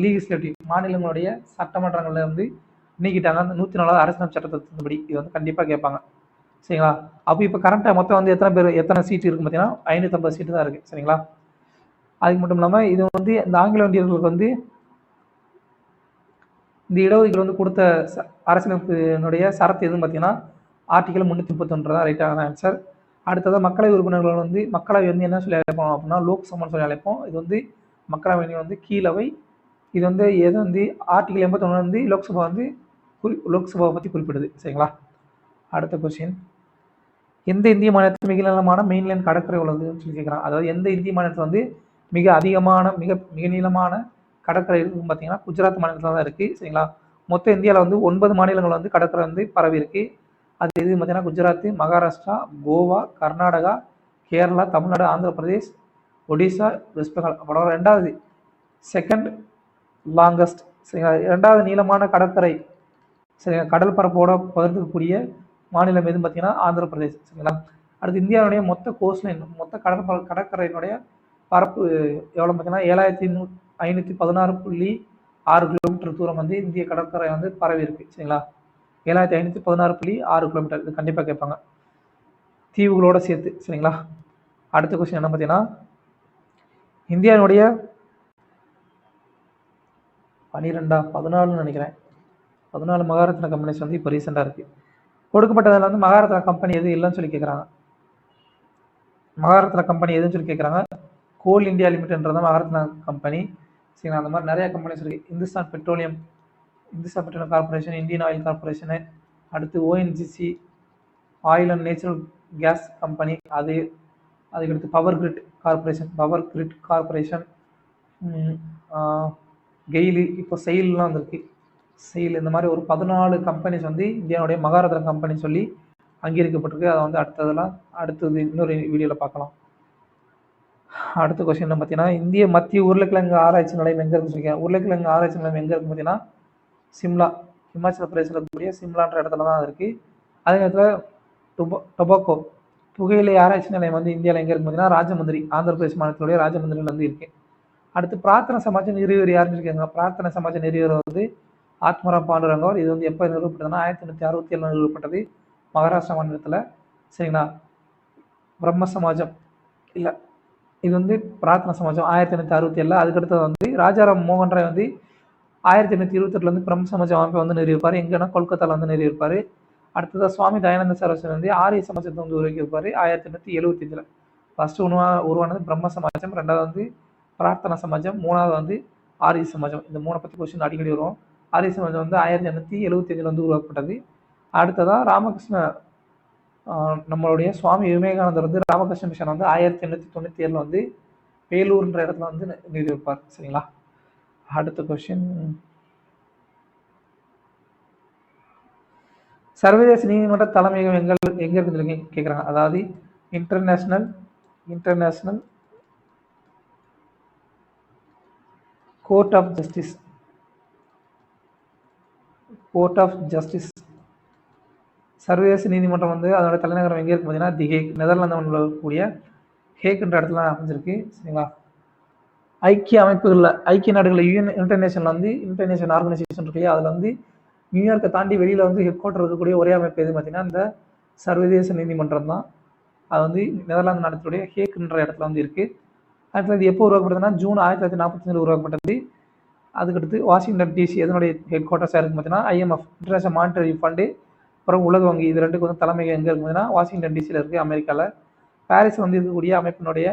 லீகிஸ்லேட்டிவ் மாநிலங்களுடைய சட்டமன்றங்களில் வந்து நீக்கிட்டாங்க அந்த 104வது அரசியலமைப்பு சட்டத்தின்படி. இது வந்து கண்டிப்பாக கேட்பாங்க. சரிங்களா? அப்போ இப்போ கரண்ட்டாக மொத்தம் வந்து எத்தனை சீட்டு இருக்குன்னு பார்த்தீங்கன்னா 550 சீட்டு தான் இருக்குது. சரிங்களா? அதுக்கு மட்டும் இல்லாமல் இது வந்து இந்த ஆங்கிலோ இந்தியர்களுக்கு வந்து இந்த இடஒதுக்கீடு வந்து கொடுத்த அரசியலமைப்பினுடைய சரத்து எதுன்னு பார்த்தீங்கன்னா ஆர்டிகல் 331 தான் ரைட்டான ஆன்சர். அடுத்ததாக மக்களவை உறுப்பினர்கள் வந்து மக்களவை வந்து என்ன சொல்லி அழைப்போம் அப்படின்னா லோக்சபான்னு சொல்லி அழைப்போம். இது வந்து மக்களவை வந்து கீழவை. இது வந்து எது வந்து ஆர்டிகல் 81 வந்து லோக்சபாவை பற்றி குறிப்பிடுது. சரிங்களா? அடுத்த கொஸ்டின், எந்த இந்திய மாநிலத்தில் மிக நீளமான மெயின்லேண்ட் கடற்கரை உள்ளதுன்னு சொல்லி கேட்குறாங்க. அதாவது எந்த இந்திய மாநிலத்தில் வந்து மிக அதிகமான மிக நீளமான கடற்கரை இருக்குன்னு பார்த்தீங்கன்னா குஜராத் மாநிலத்தில் தான் இருக்குது. சரிங்களா? மொத்தம் இந்தியாவில் வந்து 9 மாநிலங்கள் வந்து கடற்கரை வந்து பரவி இருக்கு. அது எது பார்த்தீங்கன்னா குஜராத், மகாராஷ்டிரா, கோவா, கர்நாடகா, கேரளா, தமிழ்நாடு, ஆந்திர பிரதேஷ், ஒடிசா, வெஸ்ட் பெங்கால். அப்புறம் ரெண்டாவது செகண்ட் லாங்கஸ்ட், சரிங்களா, இரண்டாவது நீளமான கடற்கரை, சரிங்களா, கடல் பரப்போட பகிர்ந்துக்கக்கூடிய மாநிலம் எதுன்னு பார்த்தீங்கன்னா ஆந்திர பிரதேஷ். சரிங்களா? அடுத்து இந்தியாவுடைய மொத்த கோஸ்ட்லைன், மொத்த கடற்கரையினுடைய பரப்பு எவ்வளோ பார்த்தீங்கன்னா 7516.6 கிலோமீட்டர் தூரம் வந்து இந்திய கடற்கரை வந்து பரவி இருக்கு. சரிங்களா? 7516.6 கிலோமீட்டர். இது கண்டிப்பாக கேட்பாங்க, தீவுகளோட சேர்த்து. சரிங்களா? அடுத்த கொஸ்டின் என்ன பார்த்தீங்கன்னா, இந்தியாவுடைய 14 நினைக்கிறேன் 14 மகாரத்னா கம்பெனிஸ் வந்து இப்போ ரீசெண்டாக இருக்குது. கொடுக்கப்பட்டதில் வந்து மகாரத்னா கம்பெனி எது இல்லைன்னு சொல்லி கேட்குறாங்க. மகாரத்னா கம்பெனி எதுன்னு சொல்லி கேட்குறாங்க. கோல் இந்தியா லிமிடெட்ன்றது மகாரத்னா கம்பெனி. சரிங்களா? அந்த மாதிரி நிறைய கம்பெனிஸ் இருக்குது. Hindustan petroleum corporation, Indian oil corporation, அடுத்து ONGC oil and natural gas company, அதுக்கடுத்து பவர் கிரிட் கார்பரேஷன், கெயிலு, இப்போ செயில்லாம் வந்திருக்கு, செயில். இந்த மாதிரி ஒரு 14 கம்பெனிஸ் வந்து இந்தியாவுடைய மகாரத்னா கம்பெனி சொல்லி அங்கீகரிக்கப்பட்டிருக்கு. அதை வந்து அடுத்தது இன்னொரு வீடியோவில் பார்க்கலாம். அடுத்த கொஸ்டின் என்ன பார்த்தீங்கன்னா, இந்திய மத்திய உருளைக்கிழங்கு ஆராய்ச்சி நிலையம் எங்கே இருக்குன்னு சொல்லியிருக்கேன். உருளைக்கிழங்கு ஆராய்ச்சி நிலையம் எங்கே இருக்குன்னு பார்த்தீங்கன்னா சிம்லா, ஹிமாச்சல பிரதேசில் இருக்கக்கூடிய சிம்லான்ற இடத்துல தான் இருக்குது. அதே நேரத்தில் டொபாக்கோ புகையிலை ஆராய்ச்சி நிலையம் வந்து இந்தியாவில் எங்கே இருக்கு பார்த்தீங்கன்னா ராஜமுந்திரி, ஆந்திர பிரதேஷ் மாநிலத்துடைய ராஜமுந்திரியில் வந்து இருக்குது. அடுத்து பிரார்த்தனை சமாஜ நிறுவியர் யாருன்னு இருக்காங்க. பிரார்த்தனை சமாஜ நிறுவியர் வந்து ஆத்மராம் பாண்டுரங்கவர். இது வந்து எப்போ நிறுவப்பட்டதுன்னா 1867 நிறுவப்பட்டது, மகாராஷ்டிரா மாநிலத்தில். சரிங்களா? பிரம்ம சமாஜம் இல்லை, இது வந்து பிரார்த்தனை சமாஜம் 1867. அதுக்கடுத்தது வந்து ராஜாராம் மோகன் ராய் வந்து 1828 வந்து பிரம்ம சமாஜம் அமைப்பை வந்து நிறுவிப்பார். எங்கன்னா கொல்கத்தாவில் வந்து நிறுவிப்பார். அடுத்ததாக சுவாமி தயானந்த சரஸ்வதி வந்து ஆரிய சமாஜத்தை வந்து உருவாக்கியிருப்பார் 1875. ஃபர்ஸ்ட் உருவானது பிரம்ம சமாஜம், ரெண்டாவது வந்து பிரார்த்தனா சமாஜம், மூணாவது வந்து ஆரிய சமாஜம். இந்த மூணை பற்றி கொஸ்டின் அடிக்கடி வரும். ஆரிய சமாஜம் வந்து 1875 வந்து உருவாக்கப்பட்டது. அடுத்ததாக ராமகிருஷ்ண நம்மளுடைய சுவாமி விவேகானந்தர் வந்து ராமகிருஷ்ண மிஷன் வந்து 1897 வந்து வேலூர்ன்ற இடத்துல வந்து நிறுவிப்பார். சரிங்களா? அடுத்த கொஸ்டின், சர்வதேச நீதிமன்ற தலைமையகம் எங்க இருக்குன்னு கேட்குறாங்க. அதாவது இன்டர்நேஷனல் கோர்ட் ஆஃப் ஜஸ்டிஸ் சர்வதேச நீதிமன்றம் வந்து அதோட தலைநகரம் எங்கே இருக்கு பார்த்தீங்கன்னா தி ஹேக், நெதர்லாந்து இருக்கக்கூடிய ஹேக்ன்ற இடத்துல அமைஞ்சிருக்கு. சரிங்களா? ஐக்கிய அமைப்புகளில், ஐக்கிய நாடுகளில் யூஎன் இன்டர்நேஷனல் வந்து இன்டர்நேஷனல் ஆர்கனைசேஷன் இருக்கு, அதில் வந்து நியூயார்க்கை தாண்டி வெளியில் வந்து ஹெட் குவார்டர் இருக்கக்கூடிய ஒரே அமைப்பு எது பார்த்தீங்கன்னா இந்த சர்வதேச நீதிமன்றம் தான். அது வந்து நெதர்லாந்து நாட்டுடைய ஹேக்ன்ற இடத்துல வந்து இருக்குது. அடுத்தது இது எப்போ உருவாக்கப்பட்டதுன்னா ஜூன் 1945 உருவாக்கப்பட்டது. அதுக்கடுத்து வாஷிங்டன் டிசி எதனுடைய ஹெட் குவார்ட்டர்ஸாக இருக்குது பார்த்தீங்கன்னா ஐஎம்எஃப், இன்டர்நேஷனல் மானிட்டரி ஃபண்டு, அப்புறம் உலக வங்கி, இது ரெண்டுக்கு வந்து தலைமையகம் எங்கே இருக்குது பார்த்தீங்கன்னா வாஷிங்டன் டிசியில் இருக்குது, அமெரிக்காவில். பாரிஸ் வந்து இருக்கக்கூடிய அமைப்பினுடைய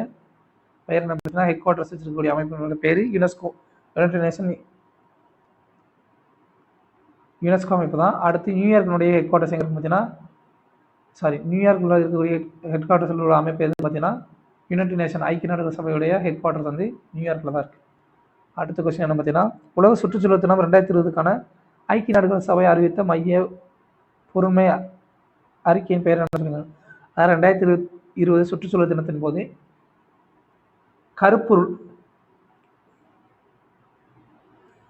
பெயர் என்ன பார்த்தீங்கன்னா ஹெட் குவார்ட்டர்ஸ் வச்சிருக்கக்கூடிய அமைப்பினுடைய பேர் யுனெஸ்கோ, யுனைடெட் நேஷன் யுனெஸ்கோ அமைப்பு தான். அடுத்து நியூயார்க்கினுடைய ஹெட் குவார்ட்டர்ஸ் எங்கே இருக்குது பார்த்தீங்கன்னா நியூயார்க்கில் இருக்கக்கூடிய ஹெட் குவார்ட்டர்ஸில் உள்ள அமைப்பு எதுன்னு பார்த்தீங்கன்னா யுனைடெட் நேஷன், ஐக்கிய நாடுகள் சபையுடைய ஹெட் குவார்ட்டர்ஸ் வந்து நியூயார்க்கில் தான் இருக்குது. அடுத்த கொஸ்டின் என்ன பார்த்தீங்கன்னா, உலக சுற்றுச்சூழல் தினம் 2020க்கான ஐக்கிய நாடுகள் சபை அறிவித்த மைய பொறுமை அறிக்கையின் பெயர் என்ன சொல்லுங்க. அதாவது 2020 சுற்றுச்சூழல் தினத்தின் போது கருப்பொருள்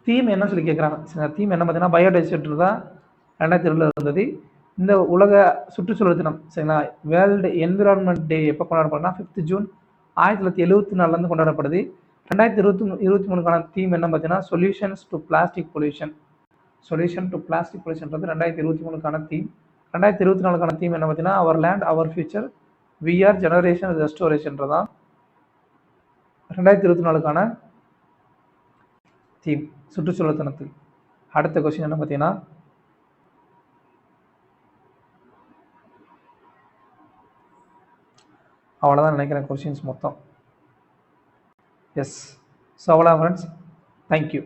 தீம் என்ன சொல்லி கேட்குறாங்க. தீம் என்ன பார்த்தீங்கன்னா பயோடைவர்சிட்டி தான் 2020 இருந்தது. இந்த உலக சுற்றுச்சூழல் தினம், சரிங்களா, வேர்ல்டு என்விரான்மெண்ட் டே எப்போ கொண்டாடப்படுதுன்னா 5 ஜூன் 1974 கொண்டாடப்படுது. 2023க்கான தீம் என்ன பார்த்தீங்கன்னா சொல்யூஷன்ஸ் டு பிளாஸ்டிக் பொல்யூஷன். 2023க்கான தீம். 2024க்கான தீம் என்ன பார்த்தீங்கன்னா our land our future we are generation restoration தான் 2024க்கான தீம் சுற்றுச்சூழல் தினத்துக்கு. அடுத்த கொஸ்டின் என்ன பார்த்தீங்கன்னா, அவ்வளோதான் நினைக்கிறேன் கொஸ்டின்ஸ் மொத்தம். எஸ், ஸோ அவ்வளோ ஃப்ரெண்ட்ஸ், தேங்க்யூ.